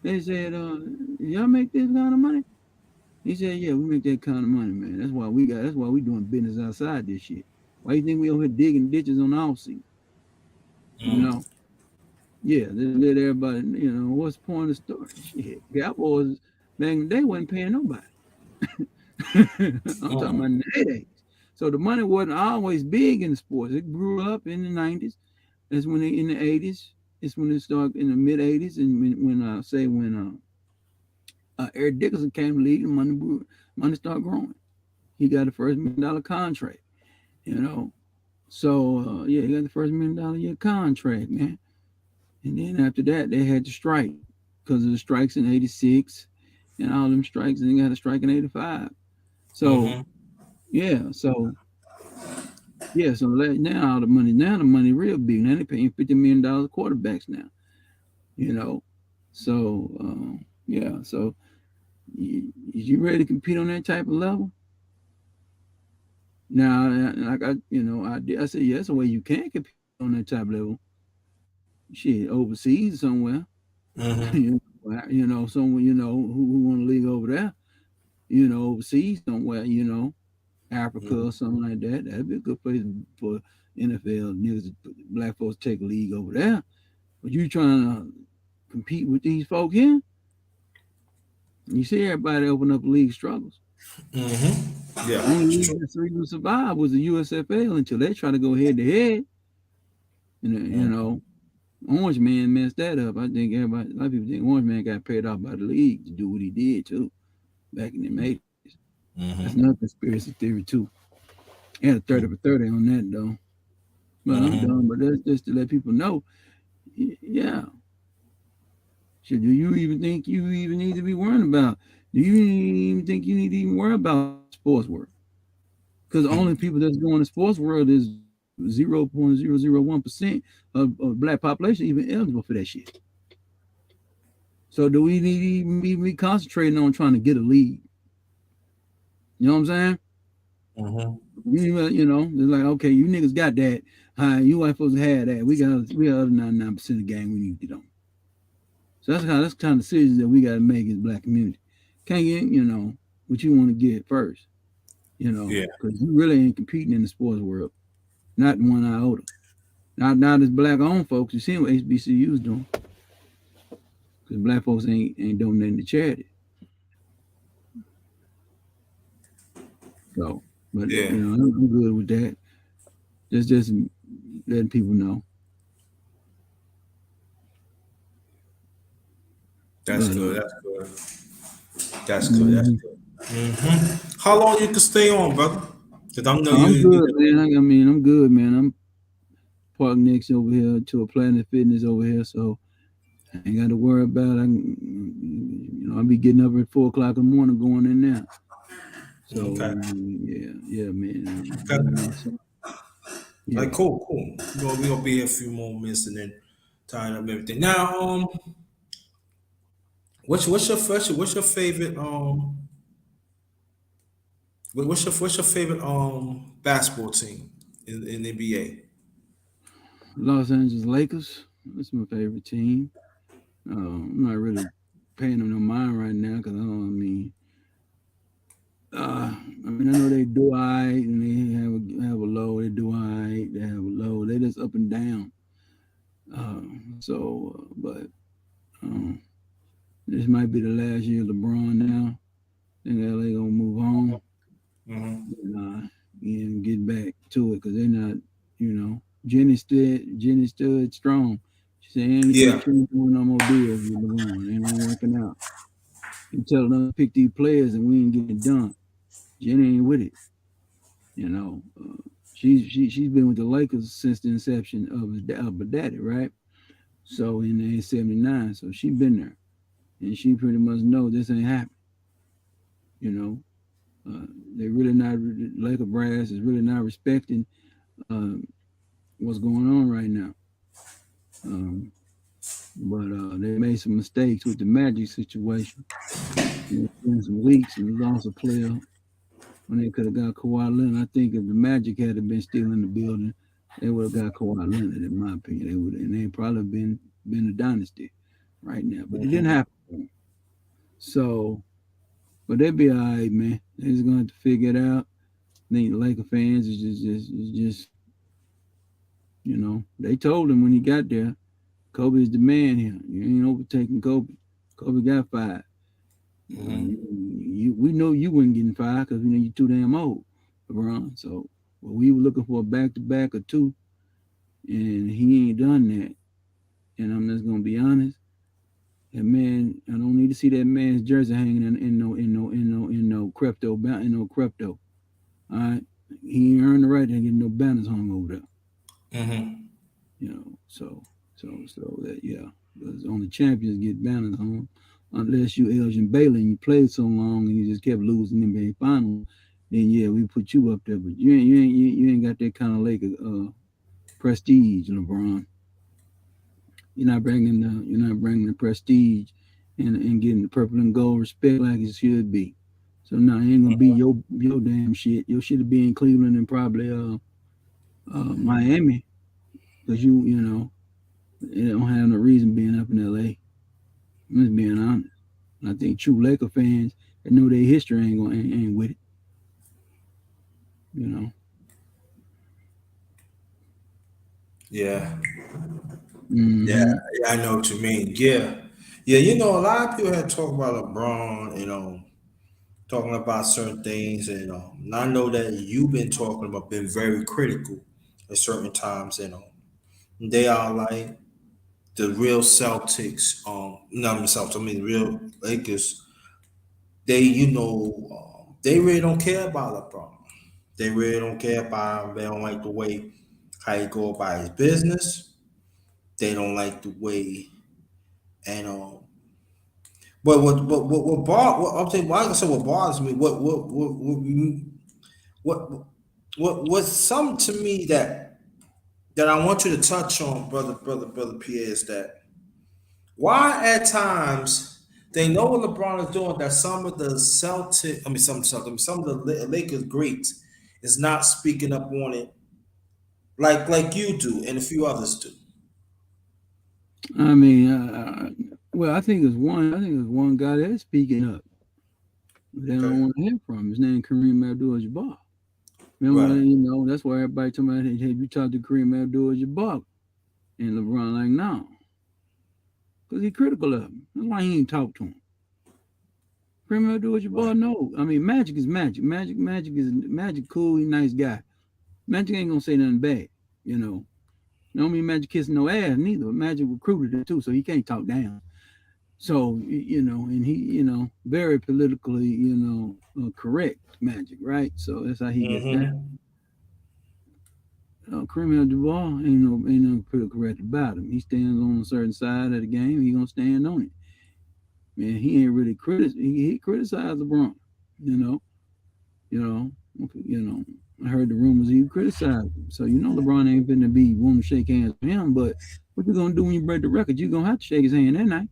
They said, y'all make this kind of money? He said, yeah, we make that kind of money, man. That's why we doing business outside this shit. Why you think we over here digging ditches on the off season? You know? Yeah, they let everybody, what's the point of the story? Shit. Cowboys back in the day wasn't paying nobody. I'm talking about in the 80s. So the money wasn't always big in the sports. It grew up in the 90s. That's when in the 80s. It's when it started in the mid 80s, and when Eric Dickerson came to the league, and money started growing. He got the first $1 million contract, So he got the first $1 million a year contract, man. And then after that, they had to strike because of the strikes in '86 and all them strikes, and they got a strike in '85. So so now the money real big. Now they're paying $50 million quarterbacks now. So so you ready to compete on that type of level? Now, like I said, yeah, that's the way you can compete on that type of level. Shit, overseas somewhere. Mm-hmm. Someone who want to league over there. Overseas somewhere. Africa or something like that. That'd be a good place for NFL niggas, black folks take a league over there. But you trying to compete with these folk here? You see everybody open up league struggles. Mm-hmm. Yeah. The only league that's even survived was the USFL until they try to go head to head. Orange Man messed that up. I think a lot of people think Orange Man got paid off by the league to do what he did too, back in the 80s. Mm-hmm. That's another conspiracy theory too. I had a 30 for 30 on that though. But I'm done. But that's just to let people know. Yeah. So do you even think you even need to be worrying about? Do you even think you need to even worry about sports world? Because the only people that's going to sports world is 0.001% of black population even eligible for that shit. So do we need to even be concentrating on trying to get a league? You know what I'm saying? Mm-hmm. It's like, okay, you niggas got that. You white folks had that. We got other 99% of the game we need to get on. So that's the kind of decisions that we got to make as black community. Can't get, what you want to get first. Because you really ain't competing in the sports world. Not one iota. Not as black owned folks. You see what HBCUs doing. Because black folks ain't donating to charity. So, but I'm good with that. Just letting people know. That's good. That's good. Mm-hmm. How long you can stay on, brother? Because I'm good, man. I'm good, man. I'm parked next over here to a Planet Fitness over here, so I ain't got to worry about it. I'll be getting up at 4 o'clock in the morning going in there. So Okay. yeah, man. Okay. Yeah. Like cool. We're gonna be here a few more minutes and then tying up everything. Now, what's your favorite what's your favorite basketball team in the NBA? Los Angeles Lakers. That's my favorite team. I'm not really paying them no mind right now because I know they do all right and they have a low. They do all right. They have a low. They just up and down. But this might be the last year of LeBron now. I think LA gonna move on Mm-hmm. and get back to it because they're not, Jenny stood strong. She said, Yeah. "Ain't doing no more deals with LeBron. Ain't working out. You tell them to pick these players and we ain't getting it done. Jenny ain't with it. You know, she's been with the Lakers since the inception of her daddy, right? So in '79, so she been there, and she pretty much know this ain't happening. You know, they really not Laker brass is really not respecting um, what's going on right now. Um, but they made some mistakes with the Magic situation. It's been some leaks and lost a player when they could have got Kawhi Leonard. I think if the Magic had been still in the building, they would have got Kawhi Leonard. In my opinion, they would, and they probably been a dynasty right now. But it didn't happen. So, but they'll be all right, man. They're just gonna have to figure it out. I think the Laker fans is just they told him when he got there, Kobe is the man here. You ain't overtaking Kobe. Kobe got fired. We know you weren't getting fired because we know you're too damn old, LeBron. So we were looking for a back-to-back or two, and he ain't done that. And I'm just gonna be honest. That man, I don't need to see that man's jersey hanging in no crypto. All right, he ain't earned the right to get no banners hung over there. Mm-hmm. So that because only champions get banners hung, unless you Elgin Baylor and you played so long and you just kept losing NBA finals. Then we put you up there, but you ain't got that kind of Laker prestige, LeBron. You're not bringing the prestige and getting the purple and gold respect like it should be. So now it ain't gonna be your damn shit. Your shit will be in Cleveland and probably Miami because they don't have no reason being up in LA. I'm just being honest. I think true Laker fans that know their history ain't with it. Yeah. Mm-hmm. Yeah, I know what you mean. Yeah. Yeah, a lot of people had talked about LeBron, talking about certain things, and I know that you've been talking about been very critical at certain times, they are like the real Celtics, not the Celtics, I mean real Lakers, they, they really don't care about LeBron. They really don't care about him. They don't like the way how he go about his business. They don't like the way, and I'm saying, why I say what bothers me, what's something to me that I want you to touch on, brother Pierre, is that why at times they know what LeBron is doing, that some of the some of the Lakers greats is not speaking up on it like you do and a few others do. I mean, well, I think it's one guy that's speaking up. They don't Okay. want to hear from him. His name Kareem Abdul-Jabbar. Remember, Right. that's why everybody told me, hey, you talk to Kareem Abdul-Jabbar, and LeBron like, no, because he's critical of him. That's why he ain't talk to him. Kareem Abdul-Jabbar, Right. no. I mean, Magic is Magic. Magic cool, he's a nice guy. Magic ain't gonna say nothing bad, Don't mean Magic kissing no ass neither. But Magic recruited him too, so he can't talk down. So and he very politically correct Magic, right? So that's how he gets down. Kareem Abdul-Jabbar ain't no political correct about him. He stands on a certain side of the game. He gonna stand on it. Man, he ain't really he criticized LeBron, You know, I heard the rumors he criticized him. So LeBron ain't finna be wanting to shake hands with him. But what you gonna do when you break the record? You gonna have to shake his hand that night.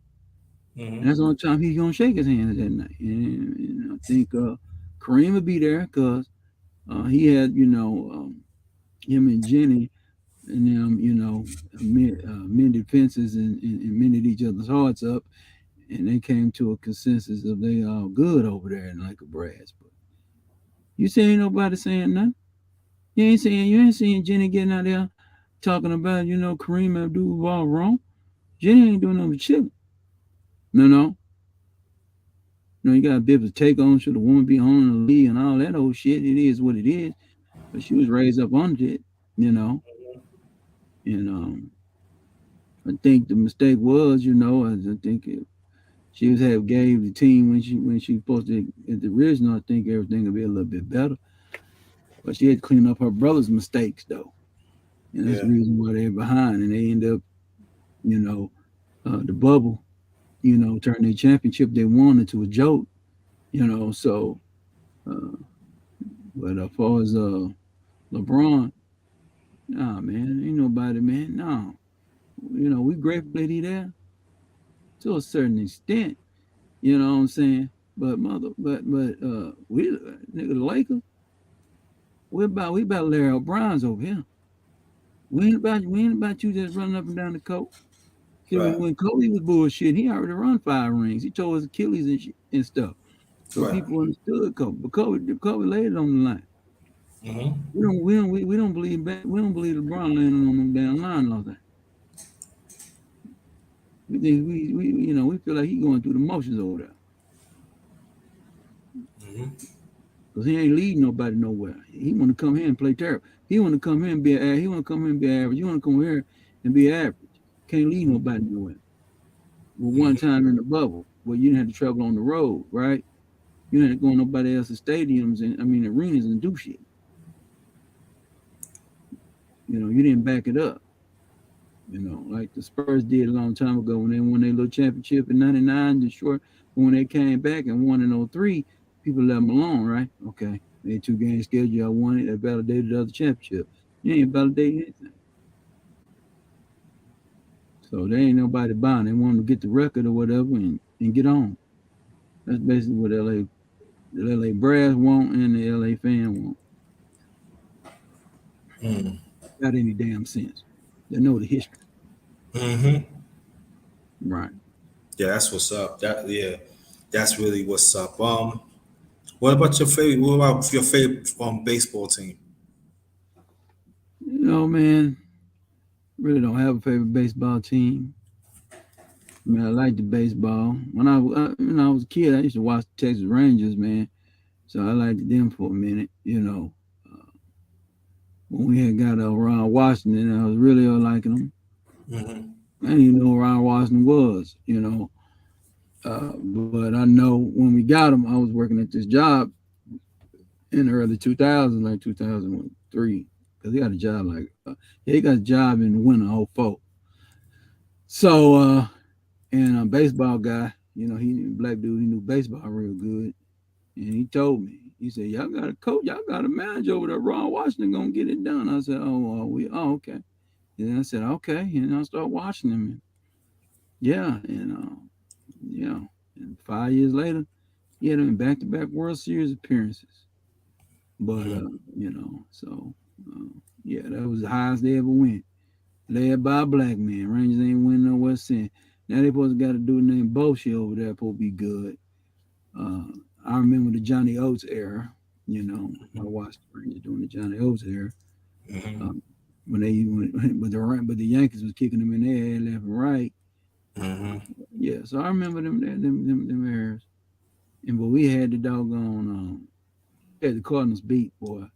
And that's the only time he's gonna shake his hand that night. And I think Kareem would be there because he had him and Jenny and them mended fences and mended each other's hearts up, and they came to a consensus of they all good over there in like a brass. But you see, ain't nobody saying nothing. You ain't seeing Jenny getting out there talking about Kareem Abdul-Jabbar wrong. Jenny ain't doing nothing but chilling. No. You got to be able to take on, should a woman be on the league and all that old shit. It is what it is. But she was raised up under it, And I think the mistake was, I think she was gave the team when she supposed to at the original. I think everything would be a little bit better. But she had to clean up her brother's mistakes though. And that's the reason why they're behind. And they end up, the bubble, turn their championship they won into a joke. So but as far as LeBron, nah, man, ain't nobody, man. No. We grateful that he there to a certain extent. You know what I'm saying? But we nigga the Lakers, we about Larry O'Brien's over here. We ain't about you just running up and down the court. Right. When Kobe was bullshit, he already run 5 rings. He tore his Achilles and stuff. So people understood Kobe. But Kobe laid it on the line. We don't believe LeBron landing on them damn line all that. We think we feel like he going through the motions over there. Because he ain't leading nobody nowhere. He want to come here and play terrible. He want to come here and be average. You want to come here and be average. Can't lead nobody nowhere. Well, one time in the bubble, where you didn't have to travel on the road, right? You didn't have to go to nobody else's stadiums and arenas and do shit. You didn't back it up. Like the Spurs did a long time ago when they won their little championship in '99. When they came back and won in '03, people let them alone, right? Okay, they had 2 games scheduled. Y'all won it. They validated the other championship. You ain't validating anything. So they ain't nobody buying. They want to get the record or whatever and get on. That's basically what the LA brass want and the LA fan want. Got any damn sense. They know the history. Right. Yeah, that's what's up. That's really what's up. What about your favorite? What about your favorite baseball team? Man, really don't have a favorite baseball team. I like the baseball. When I was a kid, I used to watch the Texas Rangers, man. So I liked them for a minute. When we had got around Washington, I was really liking them. I didn't even know who Ron Washington was, but I know when we got him, I was working at this job in the early 2000s, like 2003, because he got a job he got a job in the winter '04. So, and a baseball guy, he black dude, he knew baseball real good, and he told me, he said, "Y'all got a coach, y'all got a manager over there, Ron Washington gonna get it done." I said, okay." And I said, okay, and I started watching him. And 5 years later, he had him in back-to-back World Series appearances. But that was the highest they ever went. Led by a black man. Rangers ain't winning nowhere since. Now they supposed to got a dude named bullshit over there supposed to be good. I remember the Johnny Oates era. I watched the Rangers during the Johnny Oates era. But the Yankees was kicking them in their head left and right. So I remember them eras. But we had the doggone had the Cardinals beat, boy.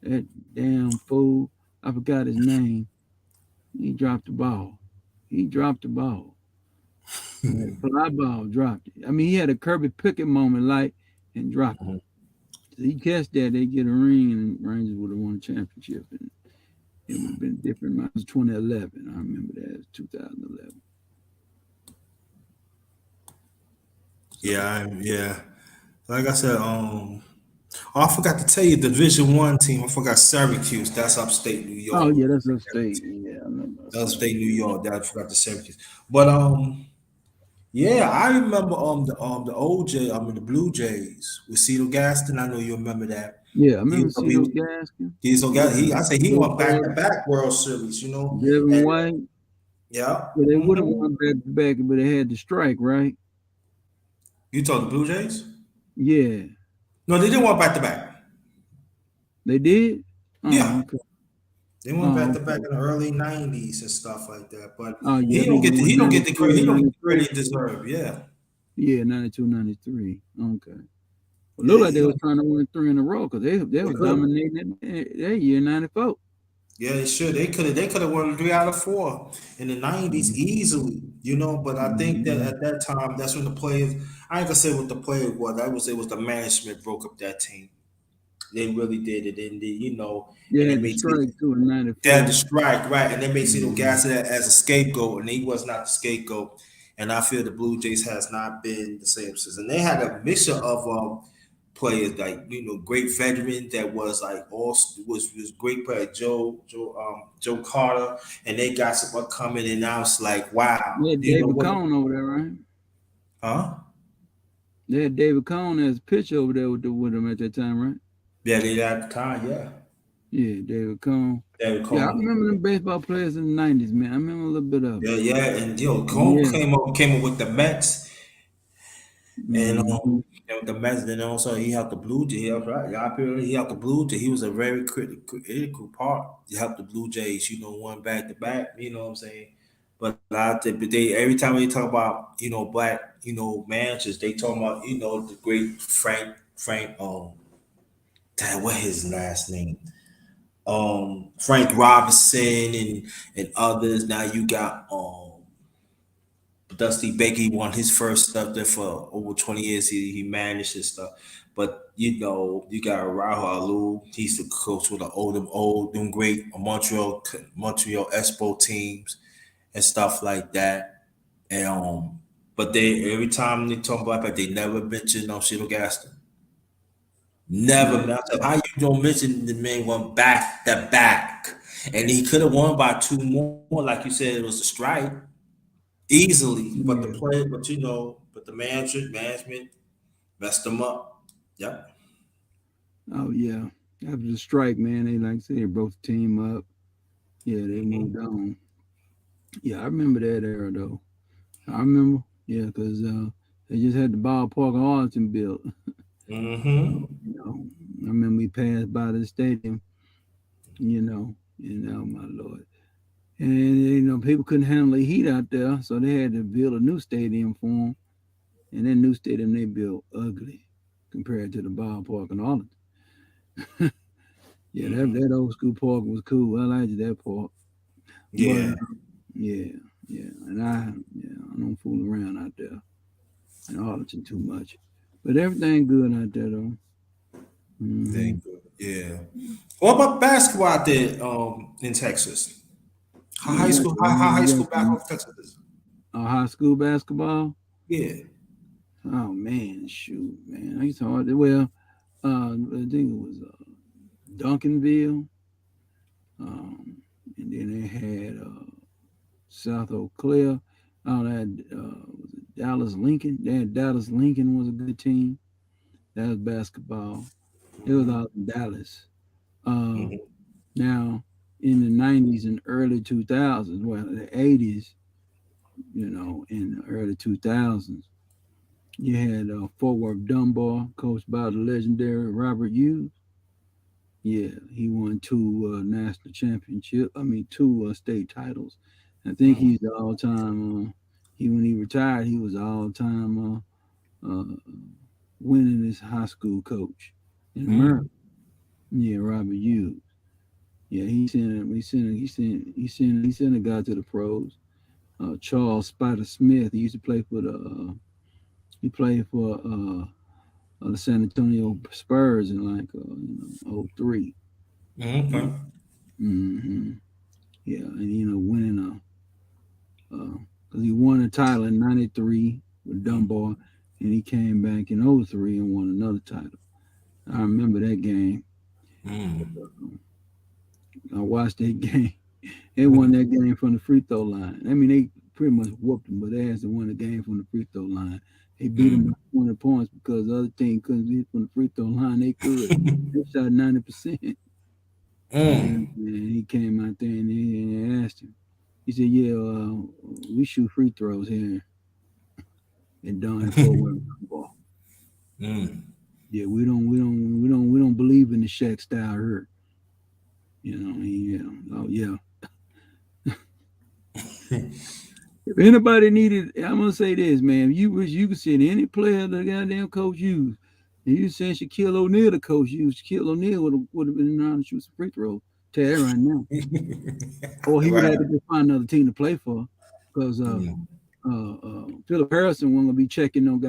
That damn fool. I forgot his name. He dropped the ball. Fly ball dropped it. He had a Kirby Pickett moment and dropped it. So he catch that, they get a ring, and Rangers would have won a championship. And it would have been different. It was 2011. I remember that. It was 2011. Yeah. Like I said, Oh, I forgot to tell you, the Division One team. I forgot Syracuse. That's upstate New Oh York. yeah, that's upstate. Yeah, I remember upstate. Upstate New York. That I forgot the Syracuse. But yeah, I remember the OJ. I mean the Blue Jays with Cedar Gaston. I know you remember that. Yeah, I He remember Cito Gaskin. Diesel got Yeah, he. I say he Joe won back to Barry, back World Series. Devin And White. yeah. Well, they would have Hmm. won back to back, but they had the strike, right? You told the Blue Jays? Yeah, No, they didn't want back to back. they did. Oh, Yeah, okay. they went back Oh, to back okay. in the early '90s and stuff like that. But Oh, yeah, he I don't think they get the won he don't get the 92 credit. or He don't get the 93. credit he deserve. Yeah, Yeah, 92, 93. Okay. Well, looked yeah, like he they was don't. trying to win three in a row because they They was could have. dominating that year, 94. Yeah, they should. They could have won 3 out of 4 in the '90s Mhm. easily. But I think that Mhm. at that time, that's when the players. I ain't gonna say what the players was. It was the management broke up that team. They really did it, They and they had the made strike too in they had 94. to strike, right, and they made Cito Mhm. Gas as a scapegoat, and he was not the scapegoat. And I feel the Blue Jays has not been the same since. And they had a mixture of players like great veteran that was like all was great player Joe Carter, and they got someone coming, and I was like, wow, They had David Cone over there, right? huh? They had David Cone as a pitcher over there with them at that time, right? Yeah, they at the time, yeah, Yeah, David Cone. they were Yeah, I calling. remember them baseball players in the 90s, man. I remember a little bit of it. Yeah, yeah, and Cole Yeah. came up with the Mets. Mhm. And the Mets, then also he helped the Blue Jays. He helped, right? Yeah, he helped the Blue Jays. He was a very critical part. He helped the Blue Jays, one back to back. You know what I'm saying? But I think, but they every time they talk about black managers, they talk about the great Frank damn, what his last name, Frank Robinson and others. Now you got Dusty Baker, he won his first stuff there for over 20 years. He managed his stuff. But you got Rahul Alou. He's the coach with the them great Montreal Expo teams and stuff like that. And but they every time they talk about that, they never mention Shito Gaston. Never. Yeah. Man. I said, how you don't mention the man went back to back, and he could have won by 2 more, like you said, it was a strike easily, but Yeah. but the management messed them up. Yep. Oh yeah. After the strike, man, they like I said, they broke the team up. Yeah, they moved Mm-hmm. on. Yeah, I remember that era though. I remember, yeah, because they just had the ballpark in Arlington built. Mm-hmm. I remember we passed by the stadium, my lord. And people couldn't handle the heat out there, so they had to build a new stadium for them. And that new stadium they built ugly compared to the ballpark in Arlington. Yeah, that, Mm-hmm. that old school park was cool. I liked that park. But Yeah. yeah, yeah. And I don't fool around out there in Arlington too much. But everything good out there though. Hmm. Thank you. Yeah. What about basketball out there in Texas? How We high got school the how, how high school basketball we in Texas is? high school basketball. Yeah. Oh man, shoot, man. I used to hard. Well, I think it was Duncanville, and then they had South Eau Claire. Oh, they had was it Dallas Lincoln. They had Dallas Lincoln was a good team. That was basketball. It was Mm-hmm. out in Dallas. Uh, Mm-hmm. Now in the 90s and early 2000s, well, the 80s, in the early 2000s, you had Fort Worth Dunbar, coached by the legendary Robert Hughes. Yeah, he won two national championship. I mean, two state titles. I think Mm-hmm. he's the all-time. When he retired, he was the all-time winningest high school coach in America. Mm-hmm. Yeah, Robert Hughes. Yeah, he sent a guy to the pros. Charles Spider Smith. He used to play for he played for the San Antonio Spurs in like '03. Yeah. Mm-hmm. Hmm. Yeah, and winning because he won a title in '93 with Dunbar, and he came back in '03 and won another title. I remember that game. I watched that game. They won that game from the free throw line. I mean, they pretty much whooped them, but they had to win the game from the free throw line. They beat them by 20 points because the other team couldn't beat from the free throw line. They could. They shot 90%. And he came out there and he asked him. He said, "Yeah, we shoot free throws here and Don forward ball. Yeah, we don't believe in the Shaq style here. You know, yeah. If anybody needed, I'm gonna say this, man. If you could send any player the goddamn coach used, and you send Shaquille O'Neal the coach used, Shaquille O'Neal would have been around to shoot some free throws. Tell you right now. Or he would have to go find another team to play for, because Philip Harrison wasn't gonna be checking on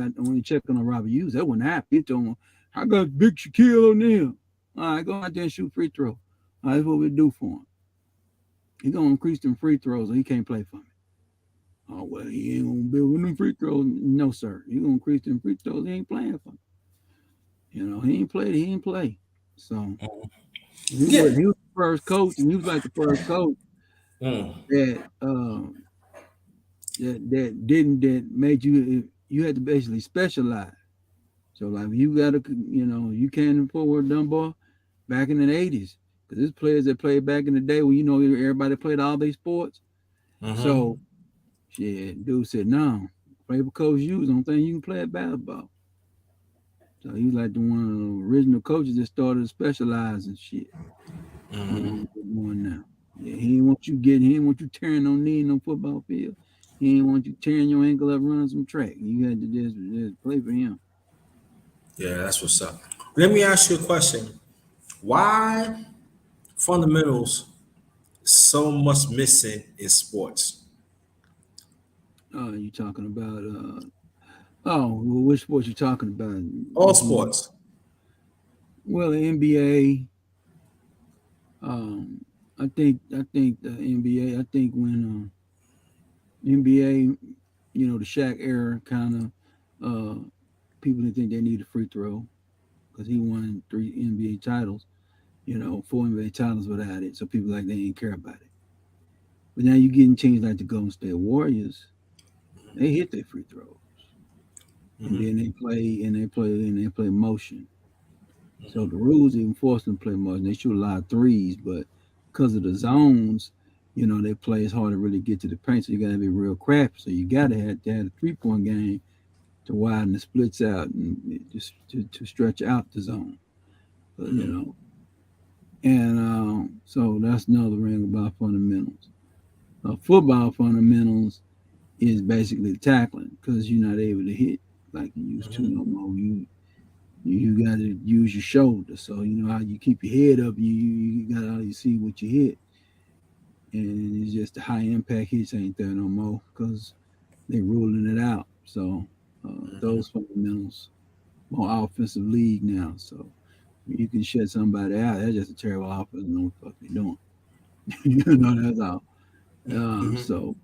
Robert Hughes. That wouldn't happen. He told him, "I got big Shaquille O'Neal. All right, go out there and shoot free throw. All right, that's what we do for him. He's gonna increase them free throws, or he can't play for me." Oh, well, he ain't gonna build with them free throws. No, sir. He gonna increase them free throws. He ain't playing for me. You know, he ain't play. So he was the first coach, and he was like the first coach that made you had to basically specialize. So like you gotta, you can't forward Dunbar back in the 80s. Because there's players that played back in the day when everybody played all these sports. So shit, dude said, "No, play for Coach Hughes. Don't think you can play at basketball." So he was like one of the original coaches that started to specialize and shit. Now. Yeah, he didn't want you tearing no knee in no football field. He didn't want you tearing your ankle up running some track. You had to just play for him. Yeah, that's what's up. Let me ask you a question. Why fundamentals so much missing in sports? You talking about which sports you talking about? All sports. Well, the NBA. I think the NBA. I think when NBA, the Shaq era kind of people didn't think they needed a free throw because he won 3 NBA titles, 4 NBA titles without it. So people like they didn't care about it. But now you're getting teams like the Golden State Warriors. They hit their free throws. And then they play motion. So the rules even force them to play motion. They shoot a lot of threes, but because of the zones, they play, it's hard to really get to the paint. So you gotta be real crafty. So you gotta have to have a 3-point game to widen the splits out and just to stretch out the zone. And so that's another ring about fundamentals. Football fundamentals is basically tackling because you're not able to hit like you used to no more. You got to use your shoulder. So how you keep your head up. You got to see what you hit, and it's just the high impact hits ain't there no more because they're ruling it out. So those fundamentals, more offensive league now. So you can shut somebody out. That's just a terrible offense. Know what the fuck they're doing. That's all. So,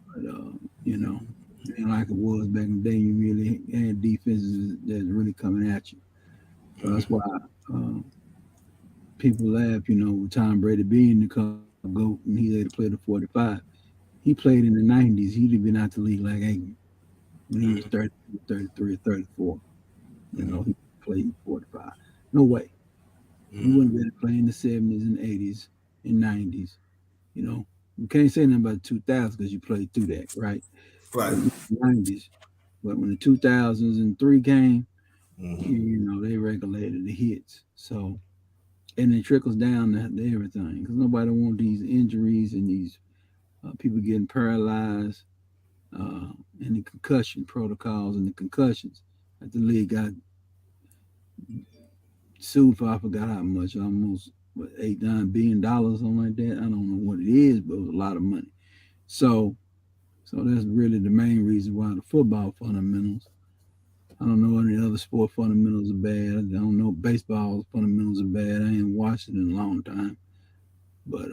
and like it was back in the day, you really had defenses that's really coming at you. So that's why people laugh, with Tom Brady being the GOAT and he had to play the 45. He played in the 90s. He'd have been out the league like Aikman when he was 30, 33, 34. He played 45. No way. He wouldn't be able to play in the 70s and 80s and 90s. You can't say nothing about the 2000s because you played through that, right? Right. The 90s. But when the 2003 came, they regulated the hits. So, and it trickles down to everything because nobody wants these injuries and these people getting paralyzed and the concussion protocols and the concussions that the league got sued for. I forgot how much, almost $8-9 billion, something like that. I don't know what it is, but it was a lot of money. So that's really the main reason why the football fundamentals. I don't know any other sport fundamentals are bad. I don't know baseball fundamentals are bad. I ain't watched it in a long time, but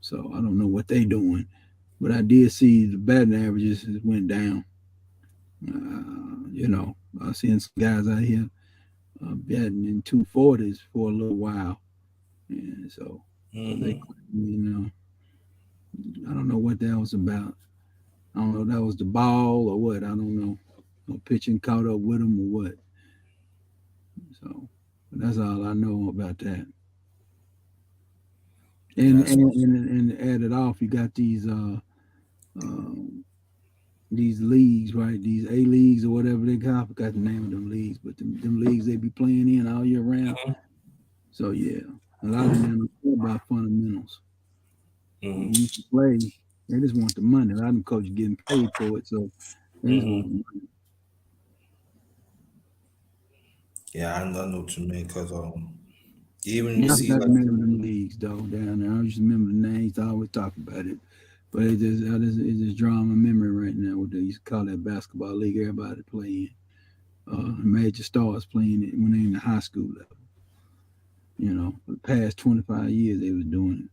so I don't know what they doing. But I did see the batting averages went down. I seen some guys out here betting in 240s for a little while, and so they, you know, I don't know what that was about. I don't know if that was the ball or what. I don't know. No pitching caught up with him or what. So but that's all I know about that. That's And to add it off, you got these leagues, right? These A leagues or whatever they call. I forgot the name of them leagues, but them leagues they be playing in all year round. So yeah, a lot of them don't care about fundamentals. When you play, they just want the money. A lot of them coaches getting paid for it, so they just want the money. yeah, I know what you mean because even you Yeah, I see forgot the like name of them leagues though down there. I just remember the names. I always talk about it, but it just drawing my memory right now. What they used to call that basketball league. Everybody playing, major stars playing it when they in the high school level. You know, for the past 25 years they was doing it.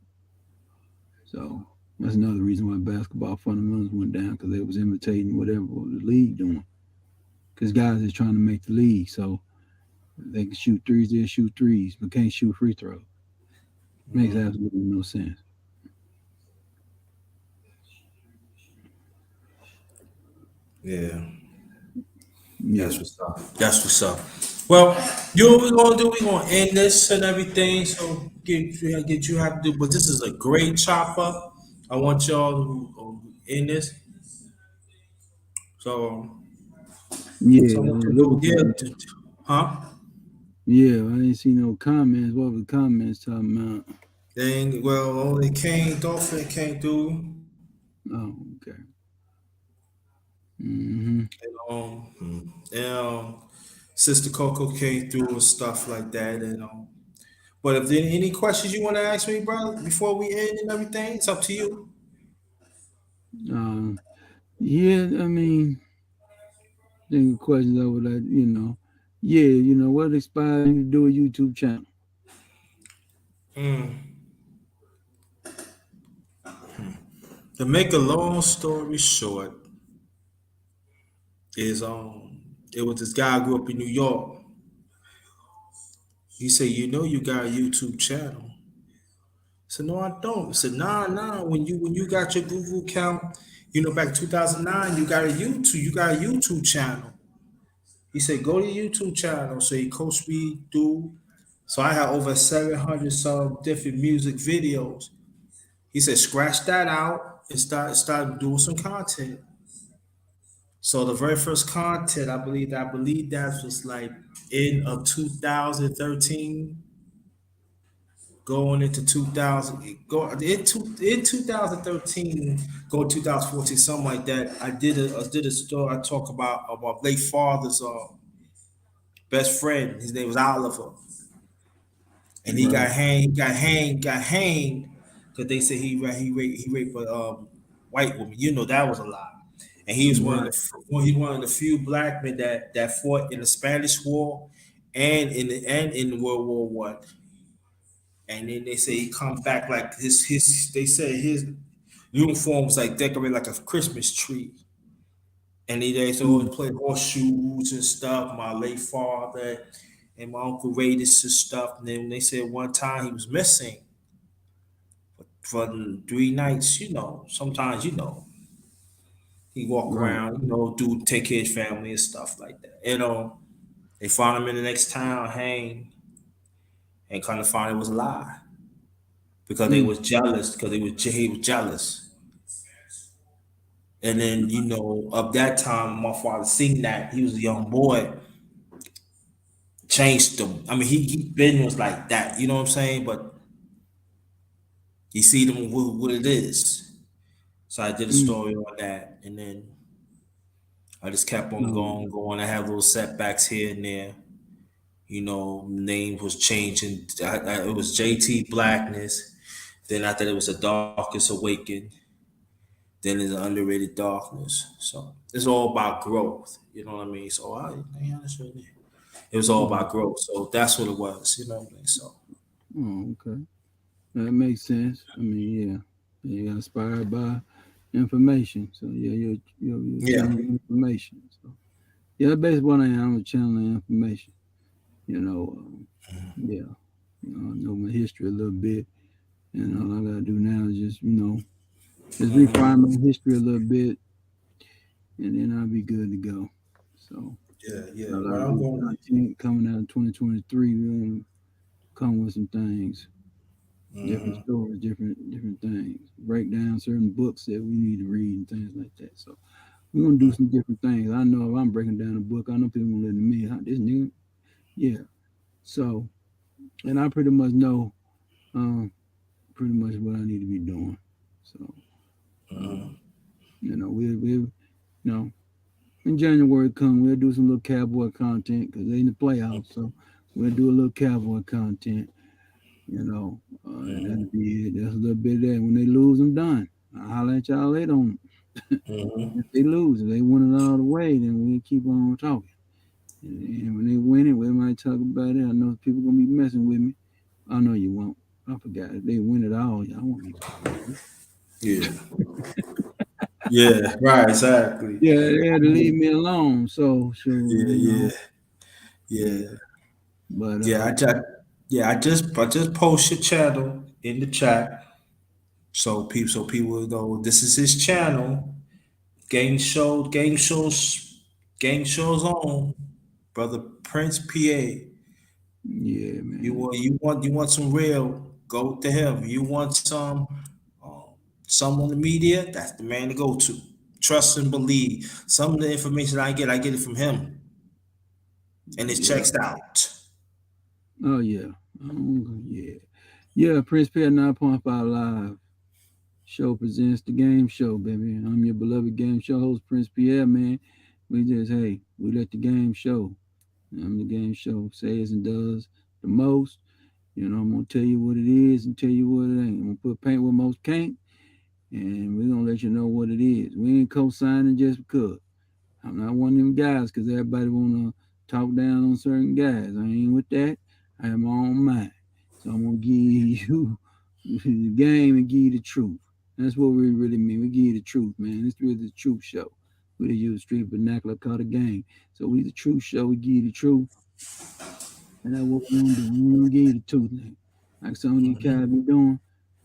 So that's another reason why basketball fundamentals went down because they was imitating whatever the league doing. Because guys is trying to make the league, so they can shoot threes, they'll shoot threes, but can't shoot free throws. Makes absolutely no sense. yeah. Yeah. That's what's up. That's what's up. Well, you know what we're gonna do? We're gonna end this and everything. So get you have to do. But this is a great chop up. I want y'all to end this. So, Yeah, so what to look do? at Yeah, that. huh? Yeah, I didn't see no comments. What were the comments talking about? Dang. Well, only Kane Dolphin came through. Oh, okay. Mm-hmm. And Sister Coco came through and stuff like that. And but if there any questions you want to ask me, brother, before we end and everything, it's up to you. Yeah, I mean, think of questions over that, Yeah, what inspired you to do a YouTube channel? To make a long story short, is it was this guy who grew up in New York. He said, "You know, you got a YouTube channel." I said, "No, I don't." He said, "Nah. When you got your Google account, back in 2009, you got a YouTube channel." He said, "Go to your YouTube channel." So he coached me through. So I had over 700 some different music videos. He said, "Scratch that out and start doing some content." So the very first content, I believe that was like in of 2013, going into 2000, in 2013, go 2014, something like that. I did a story. I talk about late father's best friend. His name was Oliver, and he got Right, hanged, got hanged because they said he raped a white woman. That was a lie. And he was right, one of the few black men that fought in the Spanish War and in World War One. And then they say he comes back like his they said his uniform was like decorated like a Christmas tree. And they always mm, played horseshoes and stuff. My late father and my uncle Radis and stuff. And then they said one time he was missing for 3 nights. Sometimes he walk right, around, do take care of his family and stuff like that. They found him in the next town, hang, and kind of found it was a lie because they mm, was jealous because he was jealous. And then of that time, my father seen that he was a young boy, changed him. I mean, he been was like that, you know what I'm saying? But you see them what it is. So I did a mm. story on that, and then I just kept on No, going. I had little setbacks here and there. Name was changing. It was JT Blackness. Then after it was a Darkest Awakened. Then there's an Underrated Darkness. So it's all about growth. You know what I mean? So it was all mm. about growth. So that's what it was. You know what I mean? So Oh, okay. That makes sense. I mean, yeah. You got inspired by information. So yeah, you're yeah, channeling information. So yeah, that's basically what I am. I'm a channeling information. You know, yeah, I know my history a little bit, and all I gotta do now is just just refine my history a little bit, and then I'll be good to go. So Yeah, got yeah. a lot What of I'm good going. content coming out in 2023. We're gonna come with some things, different stories, different things, break down certain books that we need to read and things like that. So we're gonna do some different things. I know if I'm breaking down a book, I know people gonna listen to me. Huh, this nigga, yeah. So, and I pretty much know, um, pretty much what I need to be doing. So, um, we know, in January come, we'll do some little cowboy content because they in the playoffs. So we'll do a little cowboy content. That'll be it. That's a little bit of that. When they lose, I'm done. I'll holler at y'all later on. If they lose, if they win it all the way, then we keep on talking. And when they win it, we might talk about it. I know people gonna be messing with me. I know you won't. I forgot. If they win it all, y'all won't be talking about it. Yeah, yeah, right, exactly. Yeah, they had to leave me alone. So Yeah, yeah, yeah. yeah, But yeah. I just post your channel in the chat, so people will know this is his channel. Game shows on brother Prince PA. yeah, man. You want some real? Go to him. You want um, some on the media? That's the man to go to. Trust and believe. Some of the information I get it from him, and it's Yeah. checked out. Oh yeah. Yeah. Yeah, Prince Pierre 9.5 Live show presents the game show, baby. I'm your beloved game show host, Prince Pierre, man. We let the game show. I'm the game show says and does the most. I'm gonna tell you what it is and tell you what it ain't. I'm gonna put paint where most can't, and we're gonna let you know what it is. We ain't co-signing just because. I'm not one of them guys because everybody wanna talk down on certain guys. I ain't with that. I have my own mind. So I'm gonna give you the game and give you the truth. That's what we really mean. We give you the truth, man. It's really the truth show. We just use street vernacular called a game. So we the truth show. We give you the truth, and that's what we're gonna do. We're gonna give you the truth, man. Like some of these guys be doing.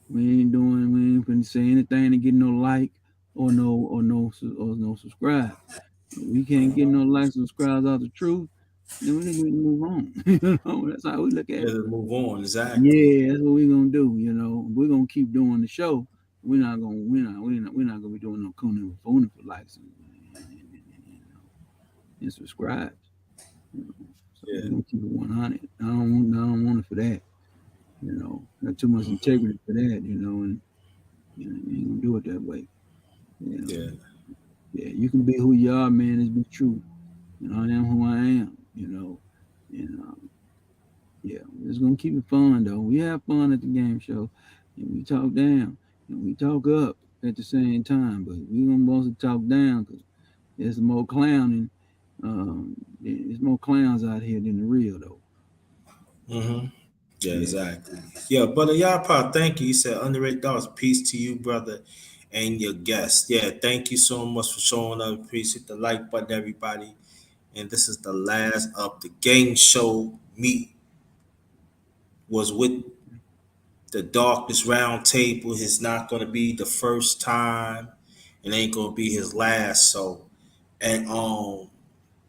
We ain't gonna say anything to get no like or no subscribe. We can't get no likes and subscribes out the truth, then we need to move on. That's how we look at Yeah, it. to move on. Exactly. Yeah, that's what we're gonna do. We're gonna keep doing the show. We're not gonna be doing no cooning and phoning for likes and subscribes. You know. So we're Yeah, gonna keep it 100. I don't want it for that. Got too much integrity for that. And you ain't gonna do it that way. You know, yeah, yeah, you can be who you are, man. Just be true. I am who I am. And yeah, we're just gonna keep it fun though. We have fun at the game show, and we talk down and we talk up at the same time. But we gonna mostly talk down because there's more clowning. There's more clowns out here than the real though. yeah, Yeah, exactly. Yeah, brother Yapa, thank you. He said underrated dollars. Peace to you, brother, and your guest. Yeah, thank you so much for showing up. Appreciate the like button, everybody. And this is the last of the game show. Meet was with the darkness round table. It's not going to be the first time. It ain't going to be his last. So, and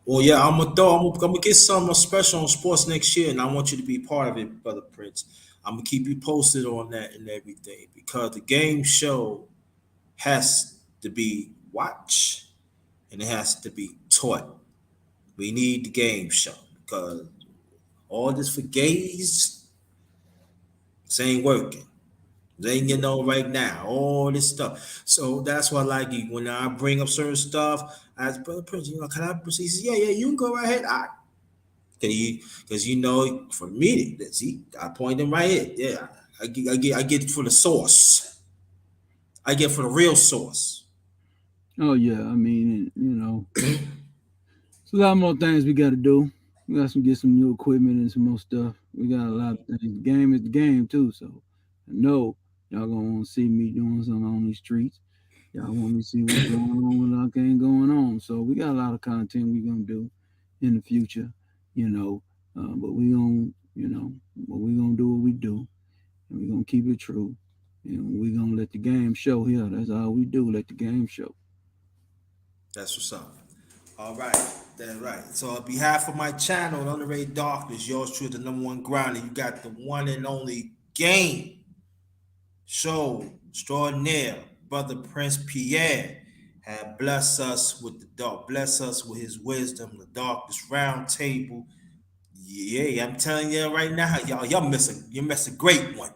well, yeah, I'm gonna get something special on sports next year, and I want you to be part of it, brother Prince. I'm gonna keep you posted on that and everything because the game show has to be watched and it has to be taught. We need the game show because all this for gays, this ain't working. Letting you know right now, all this stuff. So that's why I like you. When I bring up certain stuff, I ask Brother Prince, can I proceed? He says, yeah, you can go right ahead. Because for me, see, I point them right here. Yeah, I get it for the source. I get for the real source. Oh yeah, I mean, it's a lot more things we got to do. We got to get some new equipment and some more stuff. We got a lot of things. The game is the game too, so I know y'all gonna want to see me doing something on these streets. Y'all want me to see what's going on, what ain't going on. So we got a lot of content we gonna do in the future. You know, But we gonna, but we gonna do what we do, and we gonna keep it true, and we gonna let the game show here. That's all we do. Let the game show. That's what's up. All right, that's right. So on behalf of my channel, Underrated Darkness, yours truly, the number one grinder. You got the one and only game show extraordinaire, brother Prince Pierre. Have blessed us with the dark, bless us with his wisdom, the darkest round table. Yeah, I'm telling you right now, y'all miss a great one.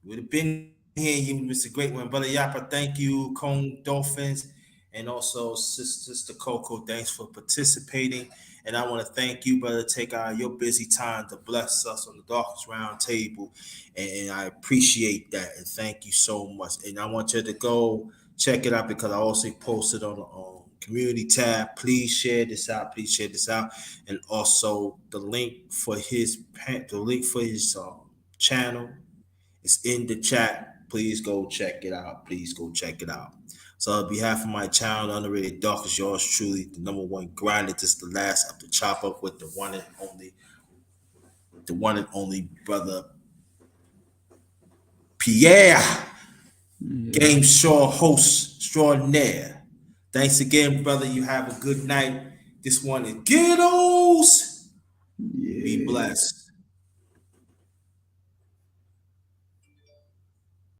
Would have been here, you miss a great one, brother Yappa. Thank you, Cone Dolphins, and also Sister Coco. Thanks for participating, and I want to thank you, brother. Take out your busy time to bless us on the Darkest Round Table, and I appreciate that, and thank you so much. And I want you to go check it out because I also posted on the community tab. Please share this out. Please share this out, and also the link for his channel. It's in the chat. Please go check it out. Please go check it out. So on behalf of my channel, Underrated Dark, is yours truly, the number one grinder. This is the last of the chop up with the one and only brother Pierre, game show host extraordinaire. Thanks again, brother. You have a good night. This one is Ghettos. Be blessed.